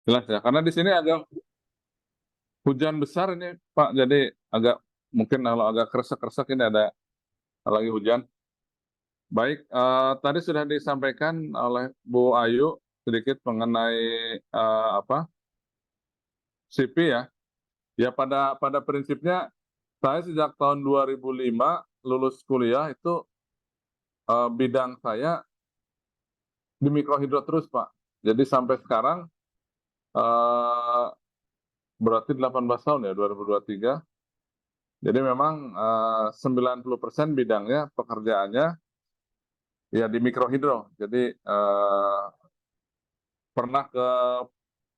Jelas ya, karena di sini agak hujan besar ini Pak, jadi agak mungkin kalau agak kresek-kresek ini ada lagi hujan. Baik, tadi sudah disampaikan oleh Bu Ayu sedikit mengenai apa CP ya. Ya pada prinsipnya saya sejak tahun 2005 lulus kuliah itu bidang saya di mikrohidro terus Pak. Jadi sampai sekarang eh, berarti 18 tahun ya 2023. Jadi memang 90% bidangnya pekerjaannya ya di mikrohidro. Jadi pernah ke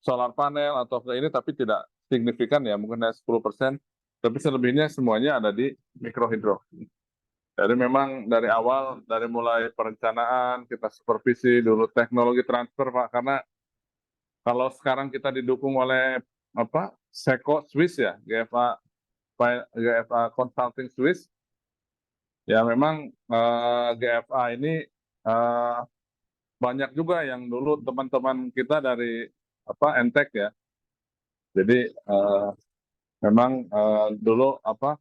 solar panel atau ke ini tapi tidak signifikan ya, mungkin hanya 10%. Tapi selebihnya semuanya ada di mikrohidro. Jadi memang dari awal, dari mulai perencanaan, kita supervisi dulu teknologi transfer Pak, karena kalau sekarang kita didukung oleh apa Seco Swiss ya, GFA Consulting Swiss, ya memang GFA ini eh, banyak juga yang dulu teman-teman kita dari apa Entek ya. Jadi memang dulu apa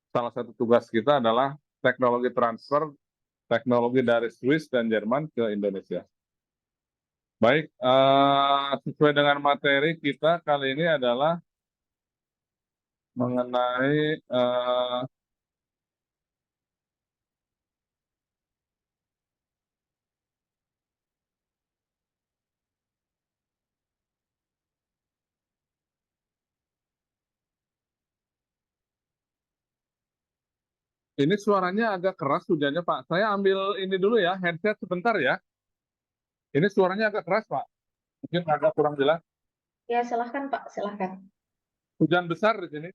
salah satu tugas kita adalah teknologi transfer teknologi dari Swiss dan Jerman ke Indonesia. Baik, sesuai dengan materi kita kali ini adalah mengenai ini suaranya agak keras hujannya Pak. Saya ambil ini dulu ya, headset sebentar ya. Ini suaranya agak keras Pak. Mungkin agak kurang jelas. Ya, silahkan Pak, silahkan. Hujan besar di sini.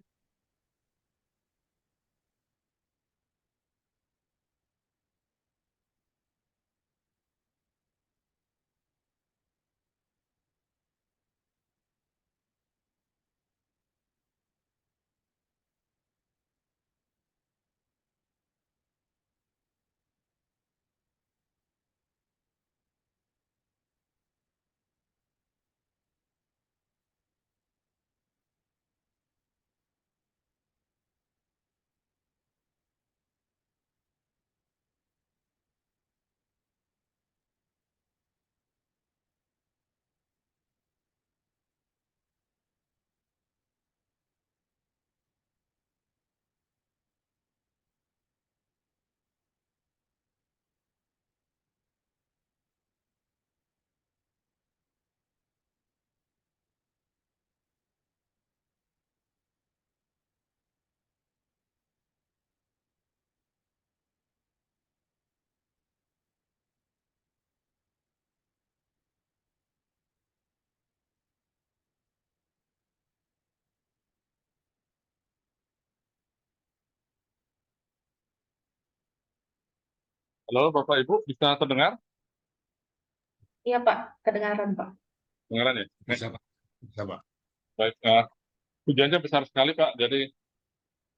Halo Bapak Ibu, bisa terdengar? Iya Pak, kedengaran Pak. Dengaran ya? Bisa Pak. Bisa Pak. Baik, hujannya besar sekali Pak, jadi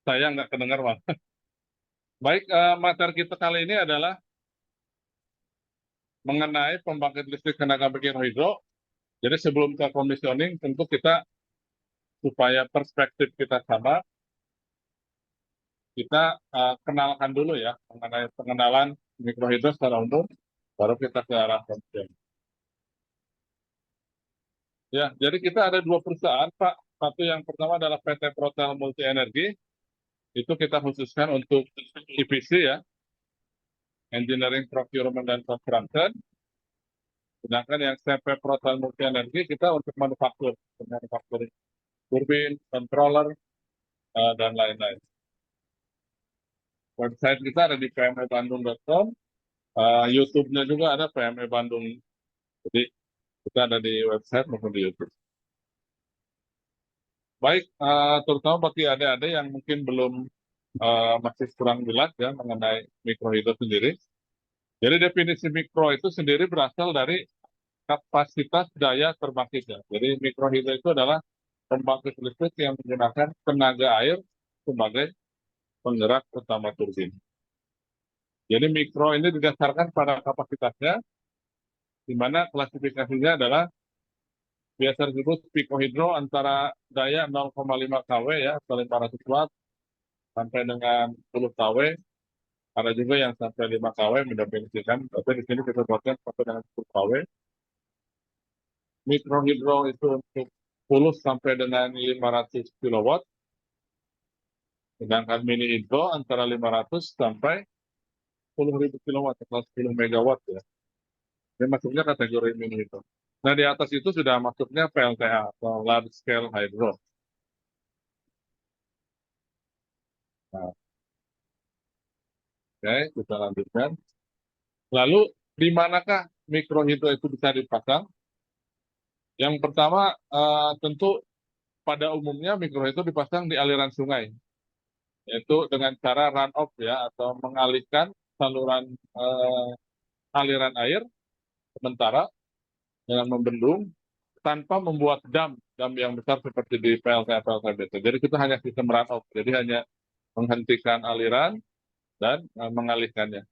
saya nggak kedengar Pak. Baik, materi kita kali ini adalah mengenai pembangkit listrik tenaga mikrohidro. Jadi sebelum ke commissioning, tentu kita supaya perspektif kita sama, kita kenalkan dulu ya mengenai pengenalan mikrohidro secara umum, baru kita ke arah commissioning. Ya, jadi kita ada dua perusahaan, Pak. Satu yang pertama adalah PT Protel Multi Energi, itu kita khususkan untuk EPC ya, Engineering, Procurement, dan Construction. Sedangkan yang CP Protel Multi Energi kita untuk manufaktur turbin, controller, dan lain-lain. Website kita ada di pmebandung.com, YouTube-nya juga ada PME Bandung. Jadi kita ada di website maupun di YouTube. Baik, terutama bagi adik-adik yang mungkin belum masih kurang jelas ya mengenai mikrohidro sendiri. Jadi definisi mikro itu sendiri berasal dari kapasitas daya terbangkitnya. Jadi mikrohidro itu adalah pembangkit listrik yang menggunakan tenaga air sebagai penggerak utama turbin. Jadi mikro ini didasarkan pada kapasitasnya, di mana klasifikasinya adalah biasa disebut picohidro antara daya 0,5 kW ya atau 500 watt sampai dengan 10 kW. Ada juga yang sampai 5 kW mendefinisikan, tapi di sini kita buatkan sampai dengan 10 kW. Mikrohidro itu untuk 10 sampai dengan 500 kilowatt, sedangkan mini hidro antara 500 sampai 10.000 kilowatt atau 10 megawatt ya. Ini masuknya kategori mini hidro. Nah di atas itu sudah masuknya PLTA atau large scale hydro. Nah, oke, kita lanjutkan. Lalu di manakah mikrohidro itu bisa dipasang? Yang pertama tentu pada umumnya mikrohidro dipasang di aliran sungai, yaitu dengan cara run off ya atau mengalihkan saluran aliran air sementara dengan membendung tanpa membuat dam yang besar seperti di PLTA-PLTBT. Jadi kita hanya sistem run off, jadi hanya menghentikan aliran dan mengalihkannya.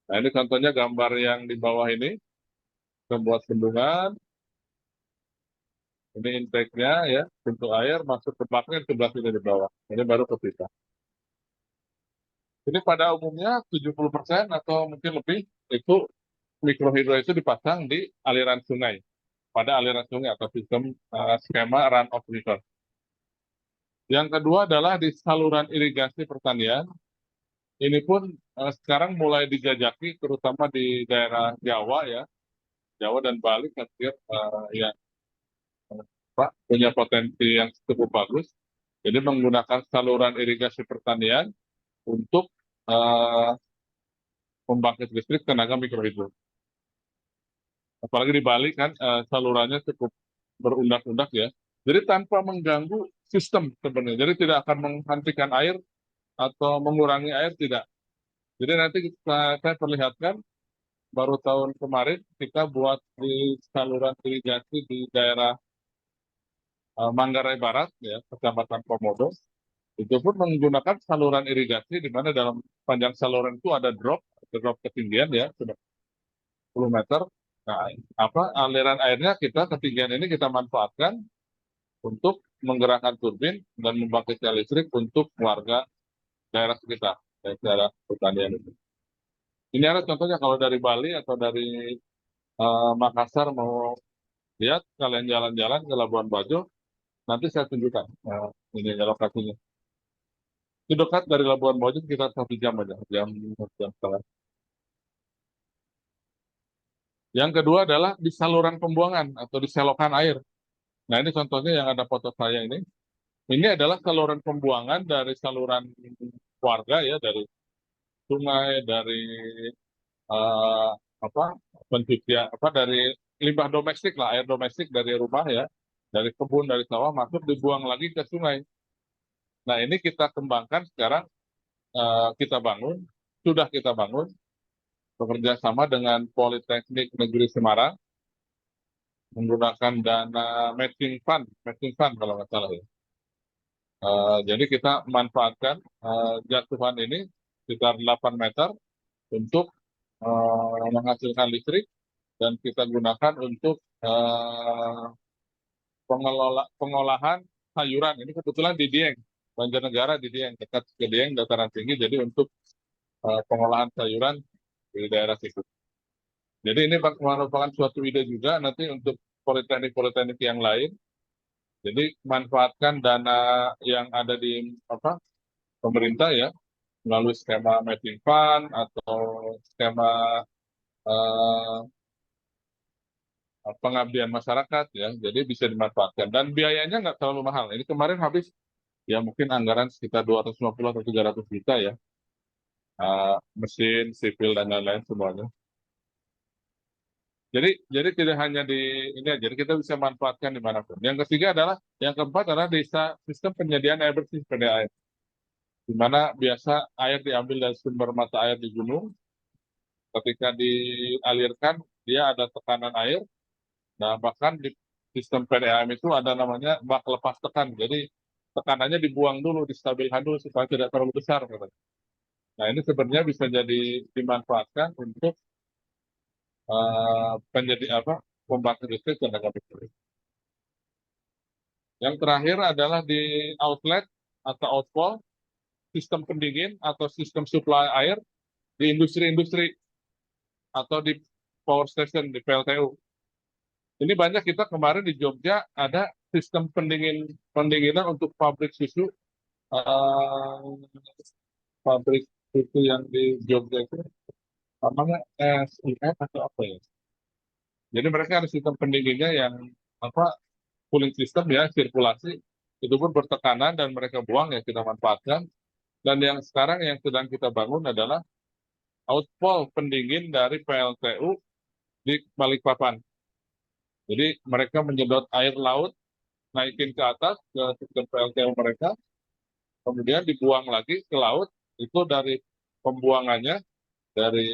Nah ini contohnya gambar yang di bawah ini, membuat bendungan. Ini intake-nya ya, pintu air masuk ke baknya di sebelah sini di bawah. Ini baru kepisah. Ini pada umumnya 70% atau mungkin lebih itu mikrohidro itu dipasang di aliran sungai. Pada aliran sungai atau sistem skema run of river. Yang kedua adalah di saluran irigasi pertanian. Ini pun sekarang mulai dijajaki terutama di daerah Jawa ya. Jawa dan Bali hampir ya Pak, punya potensi yang cukup bagus. Jadi menggunakan saluran irigasi pertanian untuk pembangkit listrik tenaga mikrohidro. Apalagi di Bali kan salurannya cukup berundak-undak ya. Jadi tanpa mengganggu sistem sebenarnya. Jadi tidak akan menghentikan air atau mengurangi air, tidak. Jadi nanti saya perlihatkan baru tahun kemarin kita buat di saluran irigasi di daerah Manggarai Barat ya, Kecamatan Komodo. Itu pun menggunakan saluran irigasi di mana dalam panjang saluran itu ada drop ketinggian ya, sudah 10 meter. Nah, aliran airnya kita ketinggian ini kita manfaatkan untuk menggerakkan turbin dan membangkitkan listrik untuk warga daerah sekitar, daerah pertanian itu. Ini ada contohnya kalau dari Bali atau dari Makassar mau lihat, kalian jalan-jalan ke Labuan Bajo, nanti saya tunjukkan ini lokasinya. Itu dekat dari Labuan Bajo sekitar 1 jam aja, jam setengah. Yang kedua adalah di saluran pembuangan atau di selokan air. Nah ini contohnya yang ada foto saya ini. Ini adalah saluran pembuangan dari saluran warga ya, dari sungai, dari uh, apa pencucian dari limbah domestik lah, air domestik dari rumah ya, dari kebun, dari sawah masuk dibuang lagi ke sungai. Nah ini kita kembangkan sekarang, sudah kita bangun bekerja sama dengan Politeknik Negeri Semarang menggunakan dana matching fund kalau nggak salah ya. Jadi kita manfaatkan jatuhan ini sekitar 8 meter untuk menghasilkan listrik dan kita gunakan untuk pengolahan sayuran. Ini kebetulan di Dieng, Banjarnegara di Dieng, dekat ke Dieng, dataran tinggi. Jadi untuk pengolahan sayuran di daerah situ. Jadi ini merupakan suatu ide juga nanti untuk politeknik-politeknik yang lain. Jadi manfaatkan dana yang ada di pemerintah ya, melalui skema matching fund atau skema pengabdian masyarakat ya, jadi bisa dimanfaatkan dan biayanya nggak terlalu mahal. Ini kemarin habis ya mungkin anggaran sekitar 250 atau 300 juta ya, mesin, sipil dan lain-lain semuanya. Jadi tidak hanya di ini aja, jadi kita bisa manfaatkan dimanapun. Yang ketiga adalah, yang keempat adalah desa sistem penyediaan air bersih PDAM, di mana biasa air diambil dari sumber mata air di gunung, ketika dialirkan dia ada tekanan air. Nah, bahkan di sistem PDAM itu ada namanya bak lepas tekan. Jadi tekanannya dibuang dulu, distabilkan dulu supaya tidak terlalu besar. Nah, ini sebenarnya bisa jadi dimanfaatkan untuk pembangkit listrik tenaga listrik. Yang terakhir adalah di outlet atau outfall, sistem pendingin atau sistem supply air di industri-industri atau di power station, di PLTU. Ini banyak kita kemarin di Jogja ada sistem pendinginan untuk pabrik susu, eh, pabrik susu yang di Jogja itu namanya SIF atau apa ya? Jadi mereka ada sistem pendinginnya yang apa, cooling system ya, sirkulasi itu pun bertekanan dan mereka buang ya kita manfaatkan. Dan yang sekarang yang sedang kita bangun adalah outfall pendingin dari PLTU di Balikpapan. Jadi mereka menyedot air laut, naikin ke atas ke sistem PLTU mereka, kemudian dibuang lagi ke laut. Itu dari pembuangannya, dari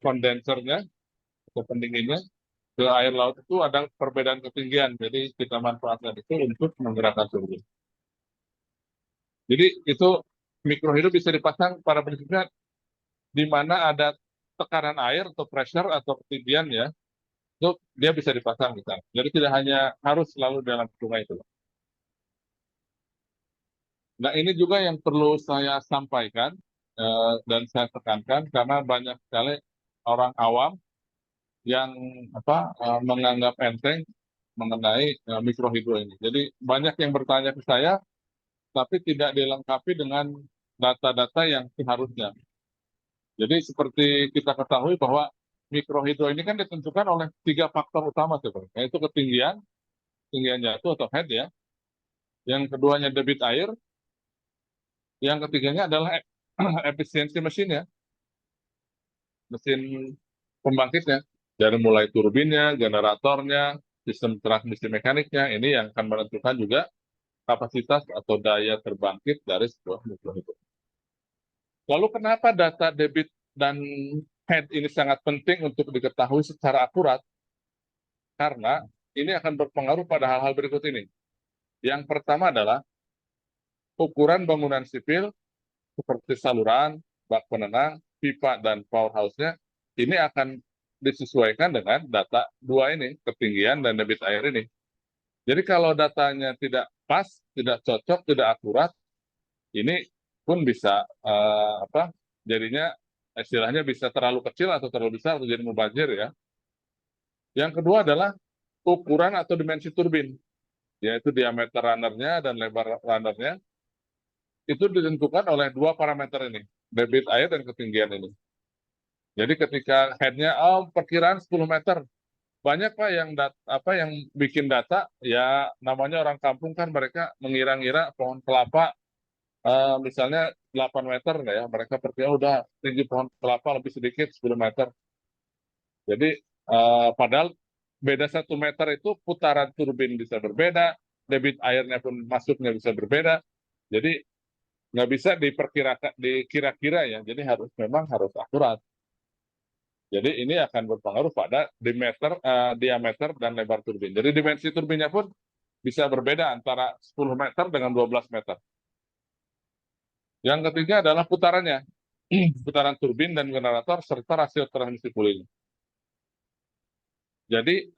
kondensernya atau pendinginnya ke air laut itu ada perbedaan ketinggian. Jadi kita manfaatkan itu untuk menggerakkan turbin. Jadi itu mikrohidro bisa dipasang pada prinsipnya di mana ada tekanan air atau pressure atau ketinggian ya, itu dia bisa dipasang misalnya. Jadi tidak hanya harus selalu dalam sungai itu. Nah ini juga yang perlu saya sampaikan dan saya tekankan karena banyak sekali orang awam yang menganggap enteng mengenai mikrohidro ini. Jadi banyak yang bertanya ke saya, tapi tidak dilengkapi dengan data-data yang seharusnya. Jadi seperti kita ketahui bahwa mikrohidro ini kan ditentukan oleh 3 faktor utama sebenarnya, yaitu ketinggian jatuh atau head ya. Yang keduanya debit air, yang ketiganya adalah efisiensi mesin ya, mesin pembangkitnya. Dari mulai turbinnya, generatornya, sistem transmisi mekaniknya, ini yang akan menentukan juga kapasitas atau daya terbangkit dari sebuah mikrohidro. Lalu kenapa data debit dan head ini sangat penting untuk diketahui secara akurat? Karena ini akan berpengaruh pada hal-hal berikut ini. Yang pertama adalah ukuran bangunan sipil seperti saluran, bak penenang, pipa, dan powerhouse-nya ini akan disesuaikan dengan data dua ini, ketinggian dan debit air ini. Jadi kalau datanya tidak pas, tidak cocok, tidak akurat, ini pun bisa jadinya istilahnya bisa terlalu kecil atau terlalu besar atau jadi mubazir ya. Yang kedua adalah ukuran atau dimensi turbin, yaitu diameter runnernya dan lebar runnernya. Itu ditentukan oleh 2 parameter ini, debit air dan ketinggian ini. Jadi ketika headnya, perkiraan 10 meter, banyak Pak yang bikin data, ya namanya orang kampung kan mereka mengira-ngira pohon kelapa, misalnya 8 meter ya, mereka perkira udah tinggi pohon kelapa lebih sedikit 10 meter. Jadi padahal beda 1 meter itu putaran turbin bisa berbeda, debit airnya pun masuknya bisa berbeda. Jadi nggak bisa diperkirakan, dikira-kira ya. Jadi memang harus akurat. Jadi ini akan berpengaruh pada diameter dan lebar turbin. Jadi dimensi turbinnya pun bisa berbeda antara 10 meter dengan 12 meter. Yang ketiga adalah putarannya, putaran turbin dan generator serta rasio transmisi cooling. Jadi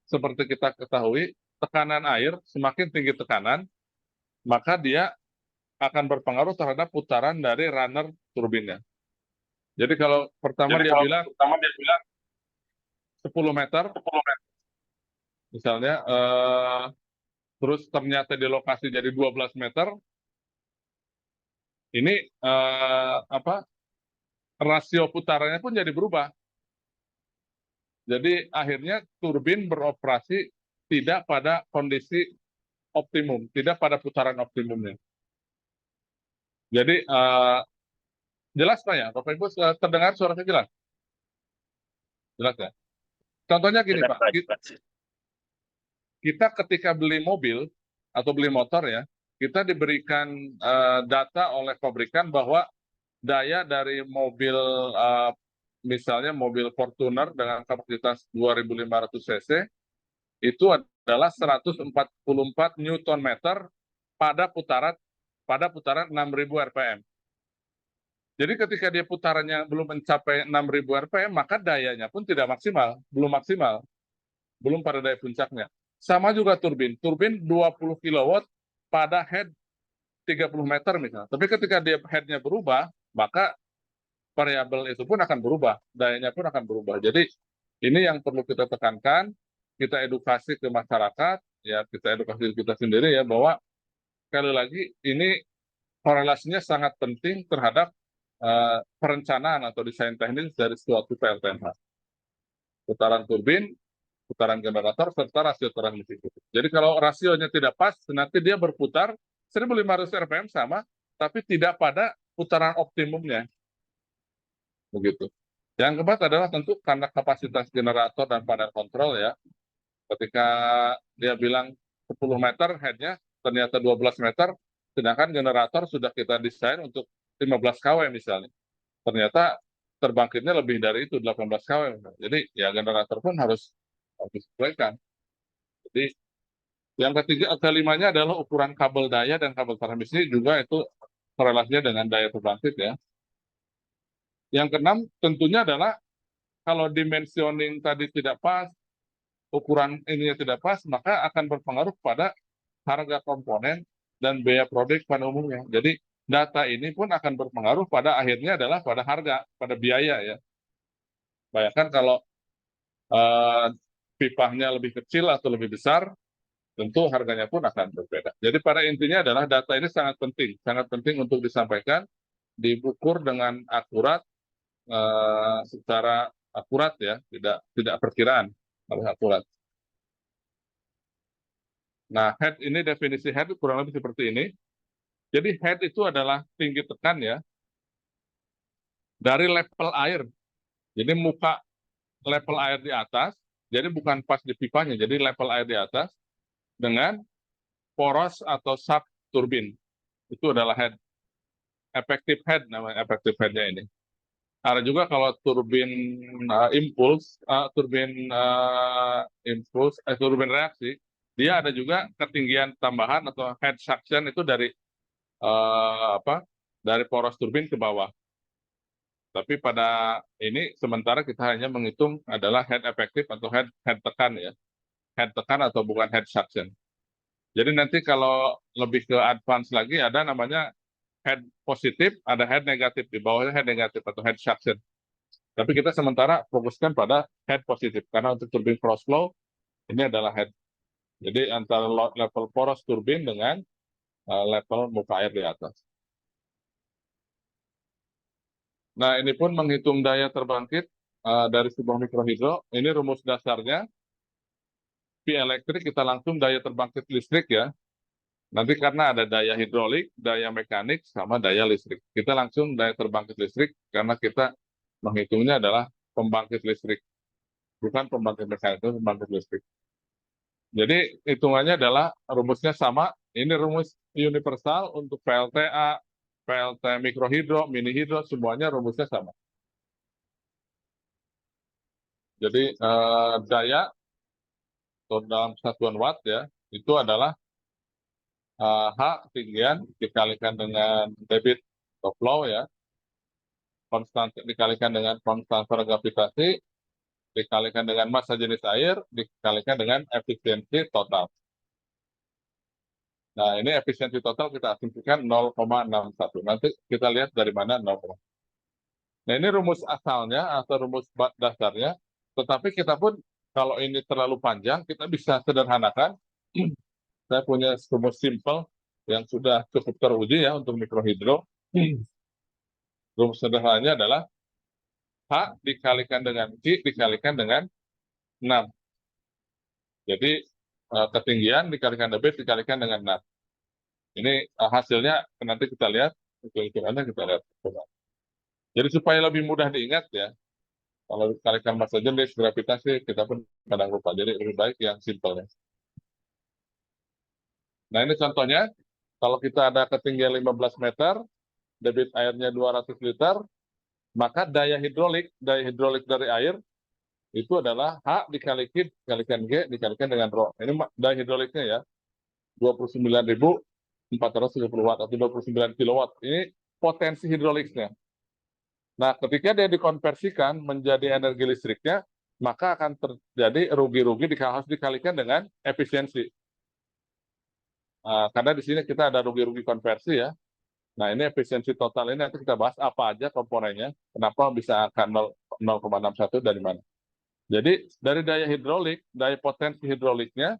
seperti kita ketahui, tekanan air semakin tinggi tekanan, maka dia akan berpengaruh terhadap putaran dari runner turbinnya. Jadi kalau pertama dia bilang 10 meter, misalnya, terus ternyata di lokasi jadi 12 meter, ini rasio putarannya pun jadi berubah. Jadi akhirnya turbin beroperasi tidak pada kondisi optimum, tidak pada putaran optimumnya. Jadi jelas Pak ya, Bapak Ibu terdengar suaranya jelas? Jelas ya? Contohnya gini Pak, kita ketika beli mobil atau beli motor ya, kita diberikan data oleh pabrikan bahwa daya dari mobil, misalnya mobil Fortuner dengan kapasitas 2.500 cc itu adalah 144 Newton meter pada putaran 6.000 rpm. Jadi ketika dia putarannya belum mencapai 6.000 rpm, maka dayanya pun tidak maksimal, belum pada daya puncaknya. Sama juga turbin. Turbin 20 kilowatt pada head 30 meter misalnya. Tapi ketika dia headnya berubah, maka variabel itu pun akan berubah, dayanya pun akan berubah. Jadi ini yang perlu kita tekankan, kita edukasi ke masyarakat, ya kita edukasi kita sendiri ya bahwa sekali lagi ini korelasinya sangat penting terhadap perencanaan atau desain teknis dari suatu PLTMH. Putaran turbin, putaran generator, serta rasio transmisi. Jadi kalau rasionya tidak pas, nanti dia berputar 1.500 RPM sama, tapi tidak pada putaran optimumnya. Begitu. Yang keempat adalah tentu karena kapasitas generator dan panel kontrol ya. Ketika dia bilang 10 meter headnya, ternyata 12 meter, sedangkan generator sudah kita desain untuk 15 kW misalnya. Ternyata terbangkitnya lebih dari itu, 18 kW. Jadi ya generator pun harus disesuaikan. Jadi yang kelimanya adalah ukuran kabel daya dan kabel transmisi juga itu korelasinya dengan daya terbangkit ya. Yang keenam tentunya adalah kalau dimensioning tadi tidak pas, ukuran ininya tidak pas, maka akan berpengaruh pada harga komponen dan biaya produk pada umumnya. Jadi data ini pun akan berpengaruh pada akhirnya adalah pada harga, pada biaya ya. Bayangkan kalau pipahnya lebih kecil atau lebih besar, tentu harganya pun akan berbeda. Jadi pada intinya adalah data ini sangat penting untuk disampaikan, diukur dengan akurat, secara akurat ya, tidak perkiraan, harus akurat. Nah, head ini definisi head kurang lebih seperti ini. Jadi head itu adalah tinggi tekan ya dari level air. Jadi muka level air di atas, jadi bukan pas di pipanya, jadi level air di atas dengan poros atau sub turbin. Itu adalah head. Effective head namanya, effective headnya ini. Ada juga kalau turbin turbin reaksi, dia ada juga ketinggian tambahan atau head suction itu dari dari poros turbin ke bawah. Tapi pada ini sementara kita hanya menghitung adalah head efektif atau head tekan ya, head tekan atau bukan head suction. Jadi nanti kalau lebih ke advance lagi ada namanya head positif, ada head negatif, di bawahnya head negatif atau head suction. Tapi kita sementara fokuskan pada head positif karena untuk turbin cross flow ini adalah head. Jadi antara level poros turbin dengan level muka air di atas. Nah ini pun menghitung daya terbangkit dari sebuah mikrohidro. Ini rumus dasarnya. P elektrik kita langsung daya terbangkit listrik ya. Nanti karena ada daya hidrolik, daya mekanik, sama daya listrik. Kita langsung daya terbangkit listrik karena kita menghitungnya adalah pembangkit listrik. Bukan pembangkit mekanik, itu pembangkit listrik. Jadi hitungannya adalah rumusnya sama. Ini rumus universal untuk PLTA, PLT mikrohidro, mini hidro, semuanya rumusnya sama. Jadi daya atau dalam satuan watt ya, itu adalah H ketinggian dikalikan dengan debit atau flow ya, konstan dikalikan dengan konstansi gravitasi, dikalikan dengan massa jenis air, dikalikan dengan efisiensi total. Nah, ini efisiensi total kita asumsikan 0,61. Nanti kita lihat dari mana 0. Nah, ini rumus asalnya atau rumus dasarnya, tetapi kita pun kalau ini terlalu panjang, kita bisa sederhanakan. Saya punya rumus simple yang sudah cukup teruji ya untuk mikrohidro. Rumus sederhananya adalah H dikalikan dengan Q dikalikan dengan 6. Jadi ketinggian dikalikan debit dikalikan dengan 6. Ini hasilnya nanti kita lihat, hitungannya kita lihat. Jadi supaya lebih mudah diingat ya, kalau dikalikan massa jenis, gravitasi, kita pun kadang lupa. Jadi lebih baik yang simple ya. Nah ini contohnya, kalau kita ada ketinggian 15 meter, debit airnya 200 liter, maka daya hidrolik dari air itu adalah H dikalikan G dikalikan dengan rho. Ini daya hidroliknya ya, 29.430 watt atau 29 kilowatt. Ini potensi hidroliknya. Nah, ketika dia dikonversikan menjadi energi listriknya, maka akan terjadi rugi-rugi harus dikalikan dengan efisiensi. Karena di sini kita ada rugi-rugi konversi ya. Nah, ini efisiensi total ini nanti kita bahas apa aja komponennya, kenapa bisa angka 0,61 dari mana. Jadi dari daya hidrolik, daya potensi hidroliknya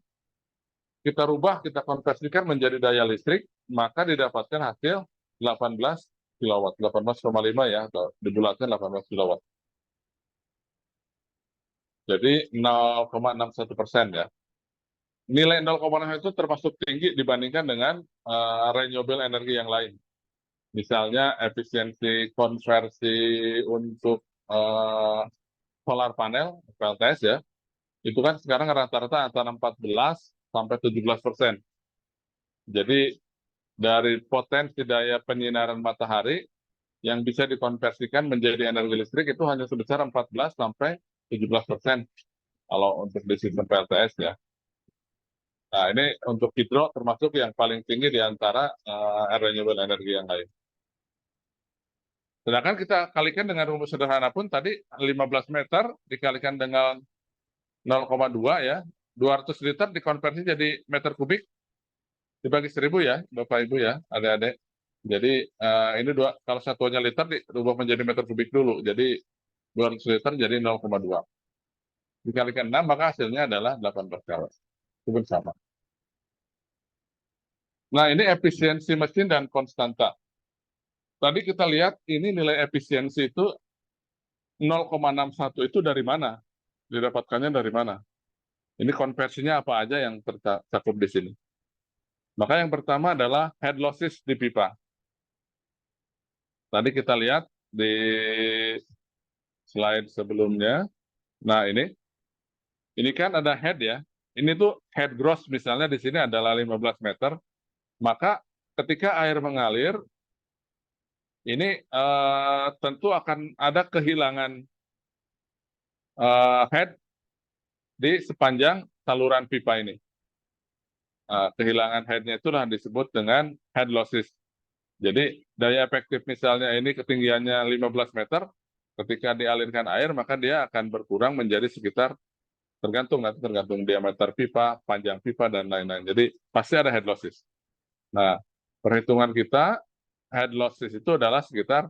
kita rubah, kita konversikan menjadi daya listrik, maka didapatkan hasil 18 kilowatt, 18,5 ya, atau dibulatkan 18 kilowatt. Jadi 0,61% ya. Nilai 0,6 itu termasuk tinggi dibandingkan dengan renewable energy yang lain. Misalnya efisiensi konversi untuk solar panel, PLTS ya, itu kan sekarang rata-rata antara 14 sampai 17%. Jadi dari potensi daya penyinaran matahari yang bisa dikonversikan menjadi energi listrik itu hanya sebesar 14 sampai 17% kalau untuk di sistem PLTS ya. Nah, ini untuk hidro termasuk yang paling tinggi di antara renewable energy yang lain. Sedangkan kita kalikan dengan rumus sederhana pun tadi 15 meter dikalikan dengan 0,2 ya, 200 liter dikonversi jadi meter kubik dibagi 1000 ya, Bapak Ibu ya, adik-adik. Jadi ini kalau satuannya liter dirubah menjadi meter kubik dulu. Jadi 200 liter jadi 0,2. Dikalikan 6 maka hasilnya adalah 18 kW. Itu pun sama. Nah, ini efisiensi mesin dan konstanta. Tadi kita lihat ini nilai efisiensi itu 0,61 itu dari mana? Didapatkannya dari mana? Ini konversinya apa aja yang tercakup di sini? Maka yang pertama adalah head losses di pipa. Tadi kita lihat di slide sebelumnya. Nah, ini kan ada head ya. Ini tuh head gross misalnya di sini adalah 15 meter. Maka ketika air mengalir, ini tentu akan ada kehilangan head di sepanjang saluran pipa ini. Kehilangan headnya itulah disebut dengan head losses. Jadi daya efektif misalnya ini ketinggiannya 15 meter, ketika dialirkan air maka dia akan berkurang menjadi sekitar tergantung diameter pipa, panjang pipa dan lain-lain. Jadi pasti ada head losses. Nah, perhitungan kita head losses itu adalah sekitar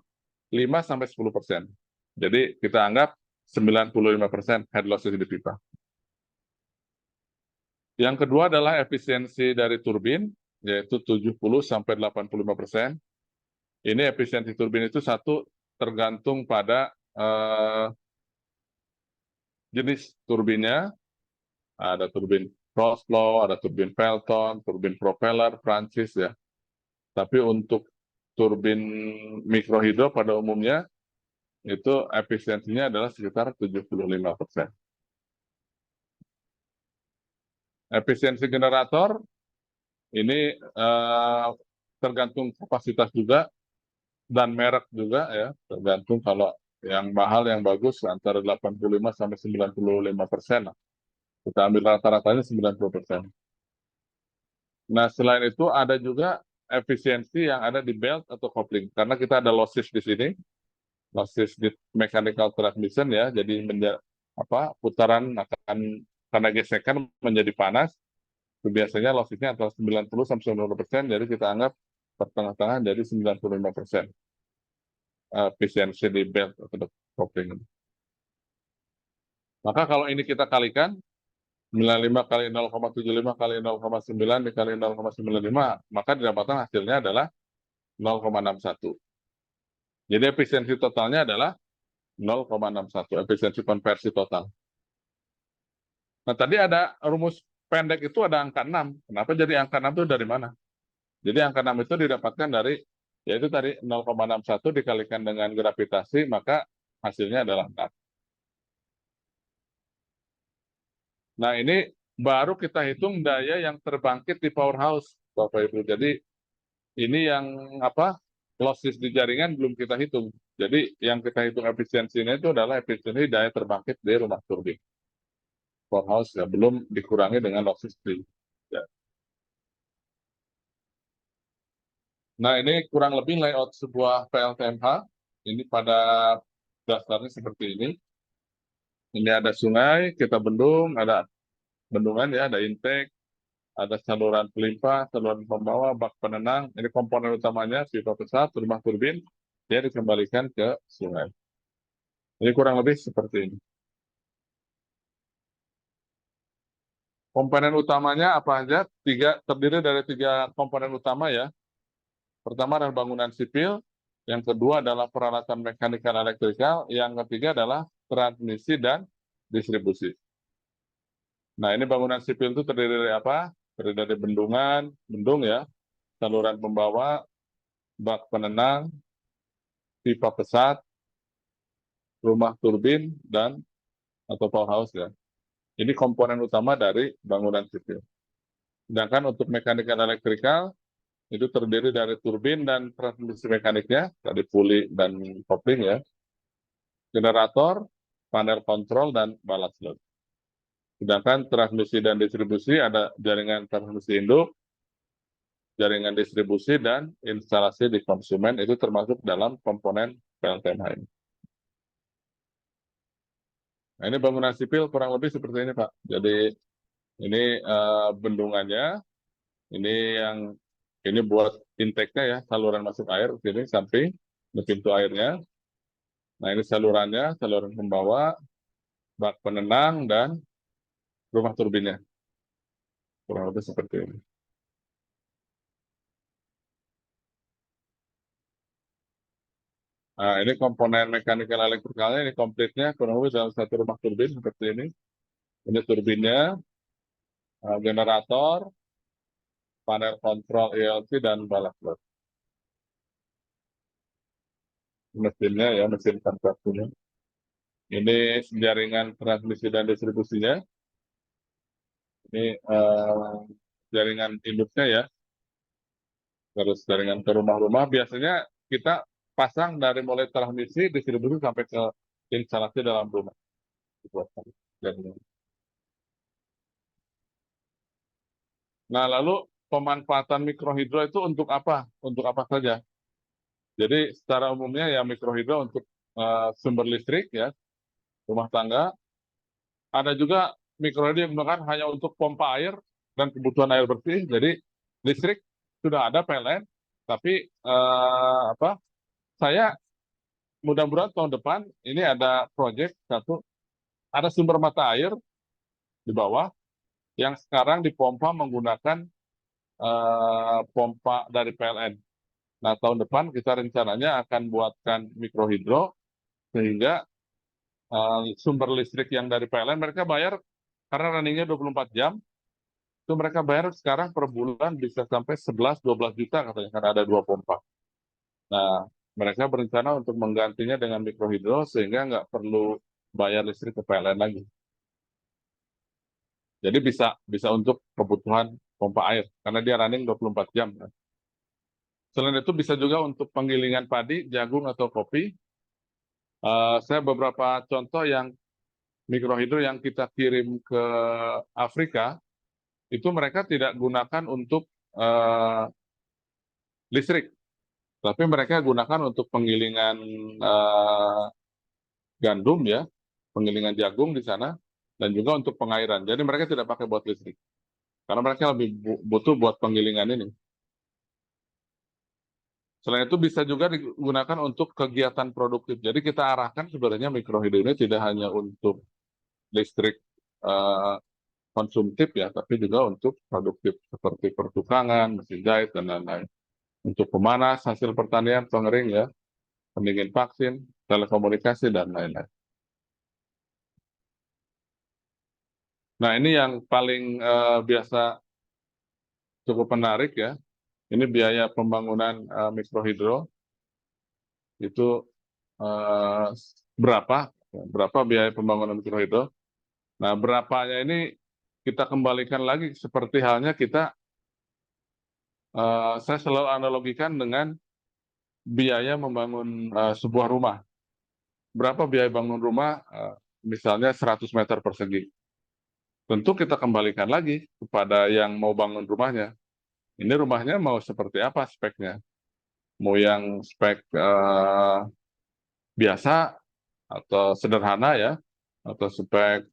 5 sampai 10%. Jadi kita anggap 95% head losses di pipa. Yang kedua adalah efisiensi dari turbin, yaitu 70 sampai 85%. Ini efisiensi turbin itu satu tergantung pada jenis turbinnya. Ada turbin Crossflow, ada turbin Pelton, turbin propeller, Prancis ya. Tapi untuk turbin mikrohidro pada umumnya itu efisiensinya adalah sekitar 75%. Efisiensi generator ini tergantung kapasitas juga dan merek juga ya, tergantung kalau yang mahal yang bagus antara 85 sampai 95%. Kita ambil rata-ratanya 90%. Nah, selain itu ada juga efisiensi yang ada di belt atau coupling. Karena kita ada losses di sini, losses di mechanical transmission ya, jadi putaran akan karena gesekan menjadi panas. Biasanya lossesnya antara 90 sampai 90%, jadi kita anggap pertengah-tengah jadi 95% efisiensi di belt atau coupling. Maka kalau ini kita kalikan 95 kali 0,75 kali 0,9 dikali 0,95, maka didapatkan hasilnya adalah 0,61. Jadi efisiensi totalnya adalah 0,61, efisiensi konversi total. Nah, tadi ada rumus pendek itu ada angka 6. Kenapa jadi angka 6 itu dari mana? Jadi angka 6 itu didapatkan dari, yaitu tadi 0,61 dikalikan dengan gravitasi, maka hasilnya adalah 4. Nah, ini baru kita hitung daya yang terbangkit di powerhouse, Bapak Ibu. Jadi ini yang losses di jaringan belum kita hitung. Jadi yang kita hitung efisiensinya itu adalah efisiensi daya terbangkit di rumah turbin. Powerhouse ya belum dikurangi dengan losses di. Ya. Nah, ini kurang lebih layout sebuah PLTMH. Ini pada dasarnya seperti ini. Ini ada sungai, kita bendung, ada bendungan ya, ada intake, ada saluran pelimpah, saluran pembawa, bak penenang. Ini komponen utamanya, pipa pesat, rumah turbin, dia dikembalikan ke sungai. Ini kurang lebih seperti ini. Komponen utamanya apa aja? Terdiri dari 3 komponen utama ya. Pertama adalah bangunan sipil, yang kedua adalah peralatan mekanikal elektrikal, yang ketiga adalah transmisi dan distribusi. Nah, ini bangunan sipil itu terdiri dari apa? Terdiri dari bendung ya, saluran pembawa, bak penenang, pipa pesat, rumah turbin, dan atau powerhouse ya. Ini komponen utama dari bangunan sipil. Sedangkan untuk mekanikal elektrikal, itu terdiri dari turbin dan transmisi mekaniknya, dari puli dan kopling ya, generator, panel kontrol, dan balance load. Sedangkan transmisi dan distribusi ada jaringan transmisi induk, jaringan distribusi, dan instalasi di konsumen, itu termasuk dalam komponen PLTMH ini. Nah, ini bangunan sipil kurang lebih seperti ini, Pak. Jadi ini bendungannya, ini yang ini buat intake-nya ya, saluran masuk air sini samping, ini pintu airnya. Nah, ini salurannya, saluran pembawa, bak penenang, dan rumah turbinnya. Kurang lebih seperti ini. Nah, ini komponen mekanikal elektrikalnya, ini komplitnya kurang lebih dalam satu rumah turbin seperti ini. Ini turbinnya, generator, panel kontrol ELC, dan balance load. Mesinnya ya, mesin konverternya. Ini jaringan transmisi dan distribusinya. Ini jaringan induknya ya, terus jaringan ke rumah-rumah. Biasanya kita pasang dari mulai transmisi, distribusi sampai ke instalasi dalam rumah. Nah, lalu pemanfaatan mikrohidro itu untuk apa? Untuk apa saja? Jadi secara umumnya ya mikrohidro untuk sumber listrik ya, rumah tangga. Ada juga mikrohidro yang digunakan hanya untuk pompa air dan kebutuhan air bersih. Jadi listrik sudah ada PLN, tapi saya mudah-mudahan tahun depan ini ada proyek satu, ada sumber mata air di bawah yang sekarang dipompa menggunakan pompa dari PLN. Nah, tahun depan kita rencananya akan buatkan mikrohidro sehingga sumber listrik yang dari PLN mereka bayar karena runningnya 24 jam, itu mereka bayar sekarang per bulan bisa sampai 11-12 juta katanya karena ada 2 pompa. Nah, mereka berencana untuk menggantinya dengan mikrohidro sehingga nggak perlu bayar listrik ke PLN lagi. Jadi bisa untuk kebutuhan pompa air karena dia running 24 jam. Selain itu bisa juga untuk penggilingan padi, jagung, atau kopi. Saya beberapa contoh yang mikrohidro yang kita kirim ke Afrika, itu mereka tidak gunakan untuk listrik, tapi mereka gunakan untuk penggilingan gandum ya, penggilingan jagung di sana, dan juga untuk pengairan. Jadi mereka tidak pakai buat listrik, karena mereka lebih butuh buat penggilingan ini. Selain itu bisa juga digunakan untuk kegiatan produktif. Jadi kita arahkan sebenarnya mikrohidro ini tidak hanya untuk listrik konsumtif ya, tapi juga untuk produktif seperti pertukangan, mesin jahit, dan lain-lain. Untuk pemanas, hasil pertanian, pengering ya, pendingin vaksin, telekomunikasi, dan lain-lain. Nah, ini yang paling biasa cukup menarik ya. Ini biaya pembangunan mikrohidro itu uh, berapa biaya pembangunan mikrohidro. Nah, berapanya ini kita kembalikan lagi seperti halnya saya selalu analogikan dengan biaya membangun sebuah rumah. Berapa biaya bangun rumah? Misalnya 100 meter persegi. Tentu kita kembalikan lagi kepada yang mau bangun rumahnya. Ini rumahnya mau seperti apa speknya? Mau yang spek biasa atau sederhana ya, atau spek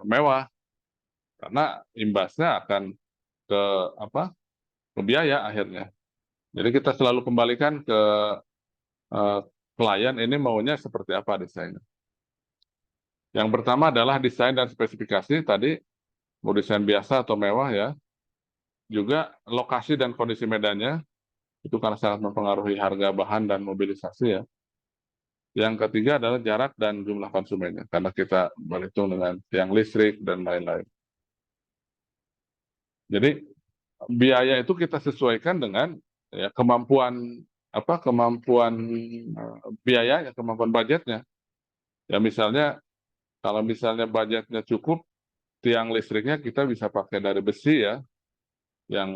mewah, karena imbasnya akan ke apa? Ke biaya akhirnya. Jadi kita selalu kembalikan ke eh, klien ini maunya seperti apa desainnya. Yang pertama adalah desain dan spesifikasi tadi, mau desain biasa atau mewah ya. Juga lokasi dan kondisi medannya, itu karena sangat mempengaruhi harga bahan dan mobilisasi ya. Yang ketiga adalah jarak dan jumlah konsumennya, karena kita berhitung dengan tiang listrik dan lain-lain. Jadi biaya itu kita sesuaikan dengan ya, kemampuan kemampuan biaya, kemampuan budgetnya. Ya misalnya kalau misalnya budgetnya cukup, tiang listriknya kita bisa pakai dari besi ya, yang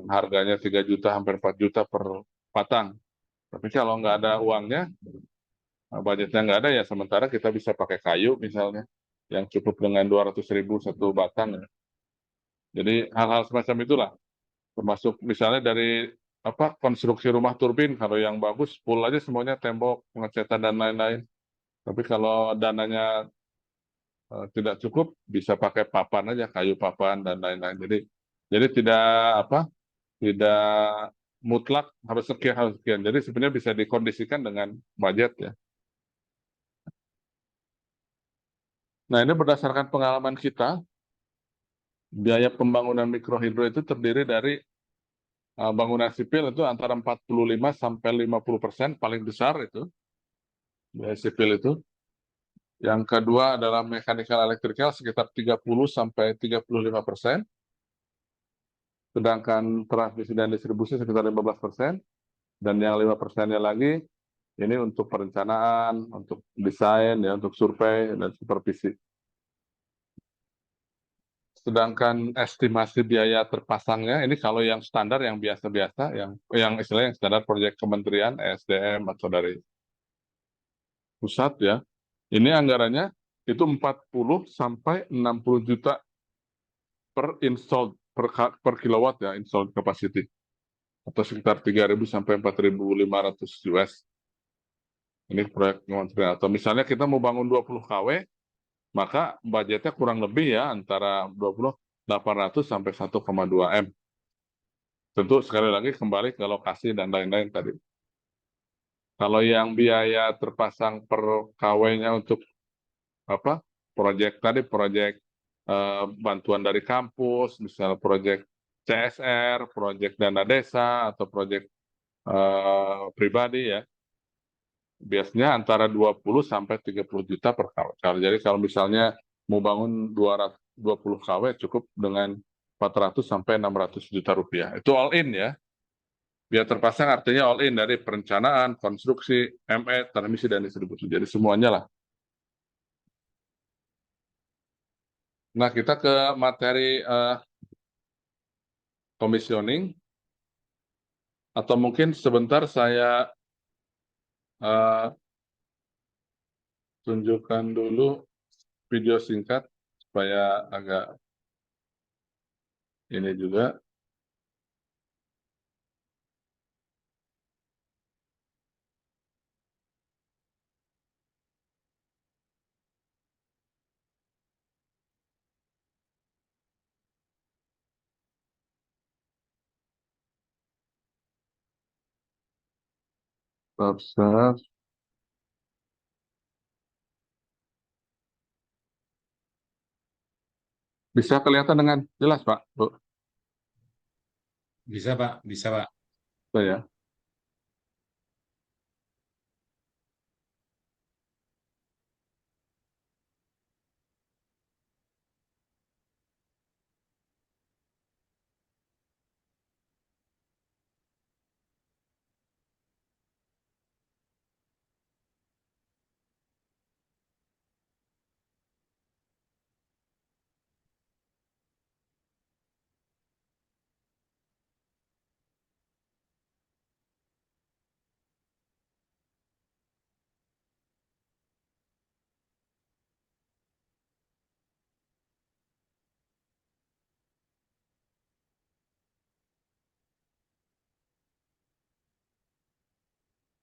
harganya 3 juta hampir 4 juta per patang. Tapi kalau nggak ada uangnya, budgetnya nggak ada ya, sementara kita bisa pakai kayu misalnya, yang cukup dengan 200.000 satu batang ya. Jadi hal-hal semacam itulah, termasuk misalnya dari konstruksi rumah turbin, kalau yang bagus full aja semuanya, tembok, pengecatan dan lain-lain. Tapi kalau dananya tidak cukup, bisa pakai papan aja, kayu papan dan lain-lain. Jadi tidak apa tidak mutlak harus sekian. Jadi sebenarnya bisa dikondisikan dengan budget ya. Nah, ini berdasarkan pengalaman kita, biaya pembangunan mikrohidro itu terdiri dari bangunan sipil itu antara 45 sampai 50% paling besar itu biaya sipil itu. Yang kedua adalah mechanical electrical sekitar 30 sampai 35%. Sedangkan transmisi dan distribusi sekitar 15%. Dan yang 5%-nya lagi ini untuk perencanaan, untuk desain, ya, untuk survei dan supervisi. Sedangkan estimasi biaya terpasangnya ini kalau yang standar, yang biasa-biasa, yang istilahnya yang standar proyek kementerian, ESDM atau dari pusat ya, ini anggarannya itu 40 sampai 60 juta per installed per kilowatt ya, installed capacity, atau sekitar 3.000 sampai 4.500 US. Ini proyek kementerian. Atau misalnya kita mau bangun 20 kW, maka budgetnya kurang lebih ya antara 800 sampai 1,2 M. Tentu sekali lagi kembali ke lokasi dan lain-lain tadi. Kalau yang biaya terpasang per KW-nya untuk proyek tadi, proyek bantuan dari kampus, misalnya proyek CSR, proyek dana desa, atau proyek pribadi ya, biasanya antara 20 sampai 30 juta per KW. Jadi kalau misalnya mau bangun 220 KW cukup dengan 400 sampai 600 juta rupiah. Itu all in ya. Biaya terpasang artinya all in dari perencanaan, konstruksi, ME, transmisi dan distribusi. Jadi semuanya lah. Nah, kita ke materi commissioning, atau mungkin sebentar saya uh, tunjukkan dulu video singkat supaya agak ini juga. Stop. Bisa kelihatan dengan jelas, Pak? Bu, Bisa, Pak. Bisa, Pak. saya.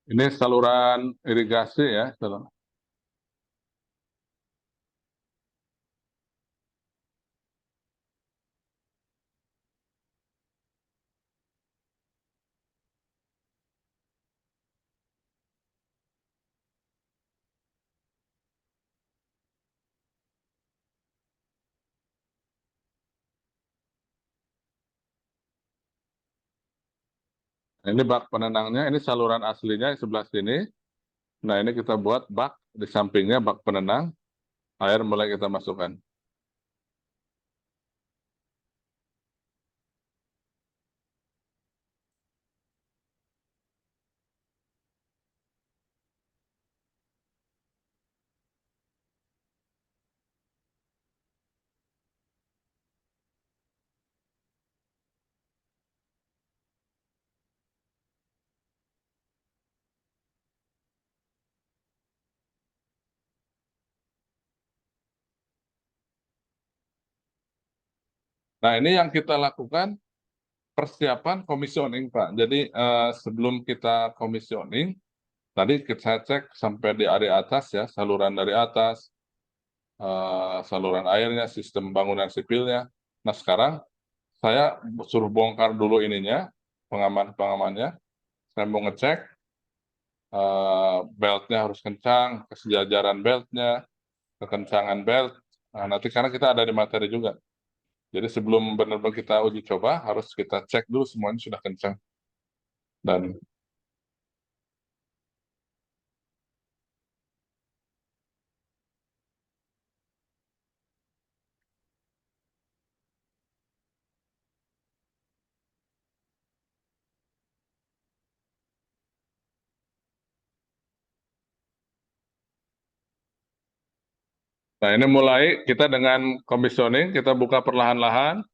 Ini saluran irigasi ya. Ini bak penenangnya, ini saluran aslinya di sebelah sini. Nah, ini kita buat bak di sampingnya, bak penenang. Air mulai kita masukkan. Nah, ini yang kita lakukan persiapan komisioning, Pak. Jadi sebelum kita komisioning, tadi saya cek sampai di area atas ya, saluran dari atas, saluran airnya, sistem bangunan sipilnya. Nah, sekarang saya suruh bongkar dulu ininya, pengamannya. Saya mau ngecek beltnya harus kencang, kesejajaran beltnya, kekencangan belt. Nah, nanti karena kita ada di materi juga. Jadi sebelum benar-benar kita uji coba, harus kita cek dulu semuanya sudah kencang. Dan nah, ini mulai kita dengan commissioning, kita buka perlahan-lahan.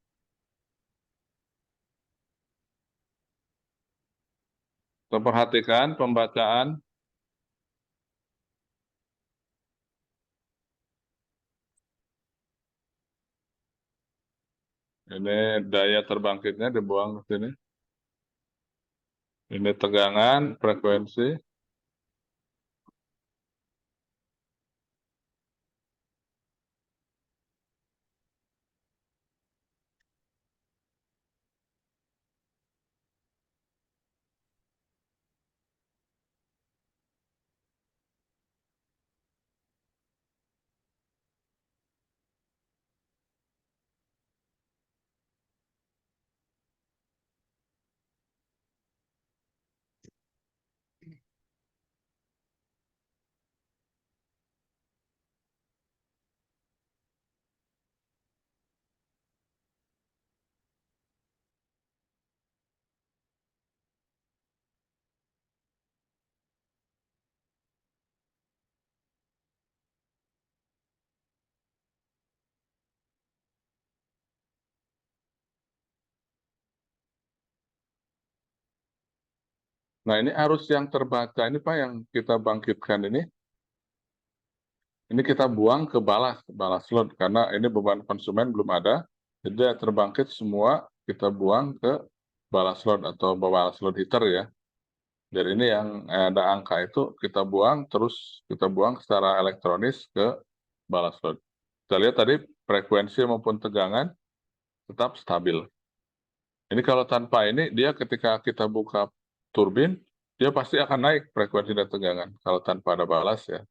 Kita perhatikan pembacaan. Ini daya terbangkitnya dibuang ke sini. Ini tegangan, frekuensi. Nah, ini arus yang terbaca ini Pak yang kita bangkitkan ini kita buang ke balas load karena ini beban konsumen belum ada. Jadi dia terbangkit semua kita buang ke balas load atau balas load heater ya. Jadi ini yang ada angka itu kita buang terus kita buang secara elektronis ke balas load. Kita lihat tadi frekuensi maupun tegangan tetap stabil. Ini kalau tanpa ini dia ketika kita buka turbin dia pasti akan naik frekuensi dan tegangan kalau tanpa ada balas ya.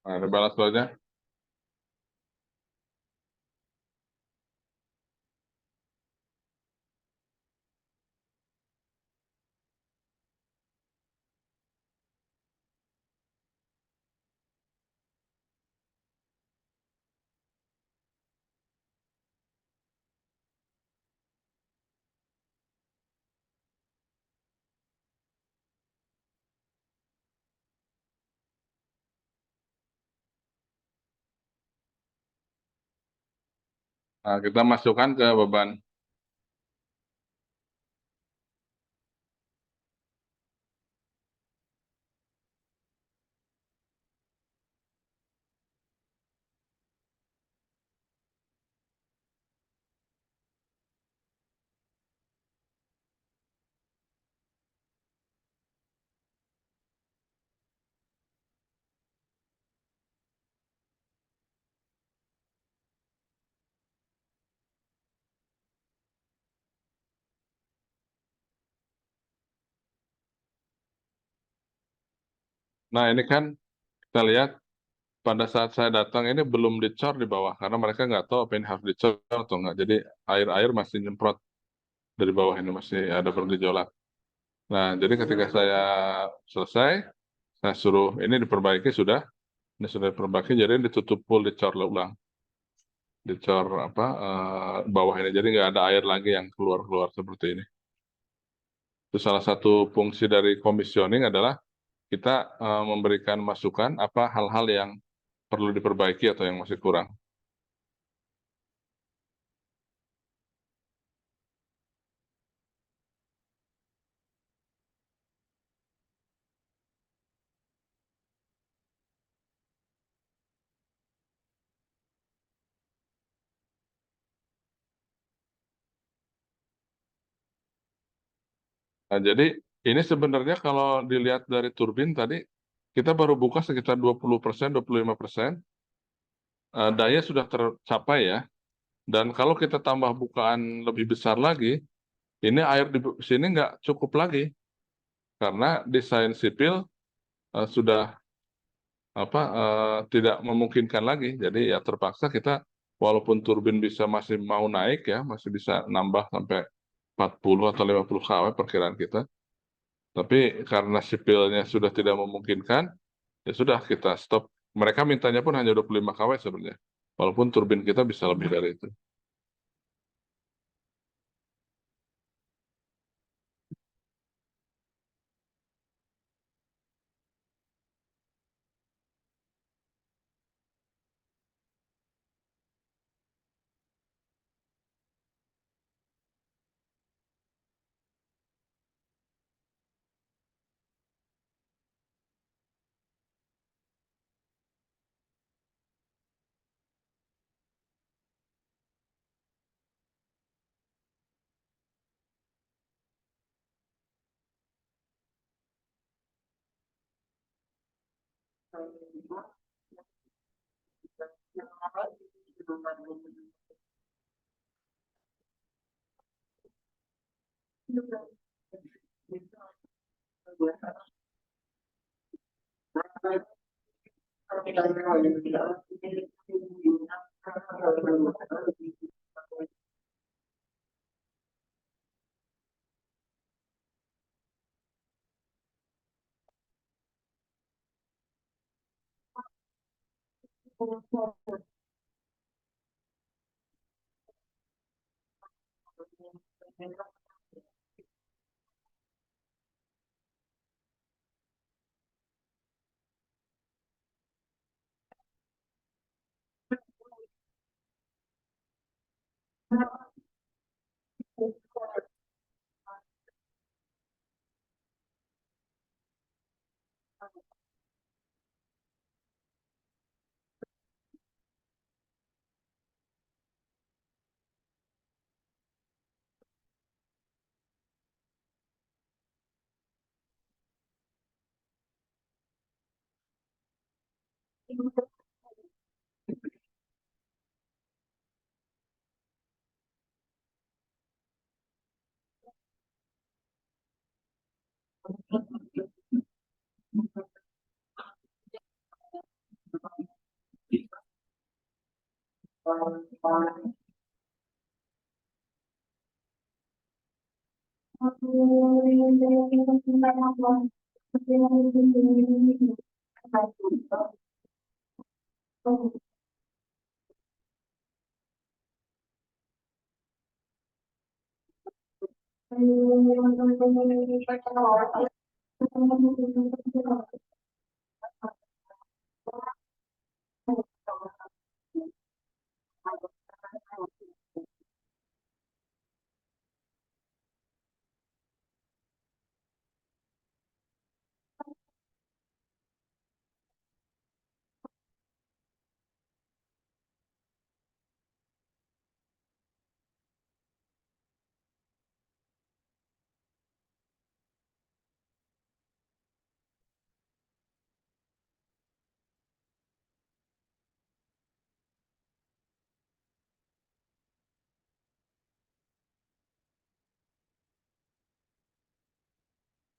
Nah, ada balas loadnya. Nah, kita masukkan ke beban. Nah, ini kan kita lihat pada saat saya datang ini belum dicor di bawah karena mereka nggak tahu apa ini harus dicor atau nggak. Jadi air-air masih nyemprot dari bawah ini masih ada bergejolak. Nah, jadi ketika saya selesai, saya suruh ini diperbaiki sudah, ini sudah diperbaiki, jadi ditutup full, dicor ulang, dicor apa bawah ini, jadi nggak ada air lagi yang keluar-keluar seperti ini. Itu salah satu fungsi dari komisioning adalah kita memberikan masukan apa hal-hal yang perlu diperbaiki atau yang masih kurang. Nah, jadi ini sebenarnya kalau dilihat dari turbin tadi, kita baru buka sekitar 20%, 25%, daya sudah tercapai ya. Dan kalau kita tambah bukaan lebih besar lagi, ini air di sini nggak cukup lagi. Karena desain sipil sudah apa tidak memungkinkan lagi. Jadi ya terpaksa kita, walaupun turbin bisa masih mau naik ya, masih bisa nambah sampai 40 atau 50 kW perkiraan kita. Tapi karena sipilnya sudah tidak memungkinkan, ya sudah kita stop. Mereka mintanya pun hanya 25 kW sebenarnya. Walaupun turbin kita bisa lebih dari itu.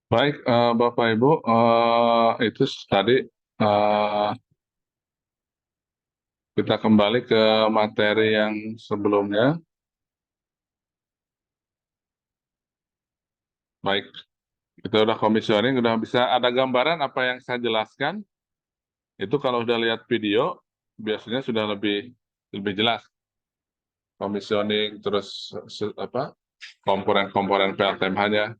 Baik, Bapak Ibu, itu tadi eh, kita kembali ke materi yang sebelumnya. Baik, kita udah komisioning, udah bisa ada gambaran apa yang saya jelaskan. Itu kalau udah lihat video, biasanya sudah lebih jelas. Komisioning, terus apa komponen-komponen PLTMH-nya.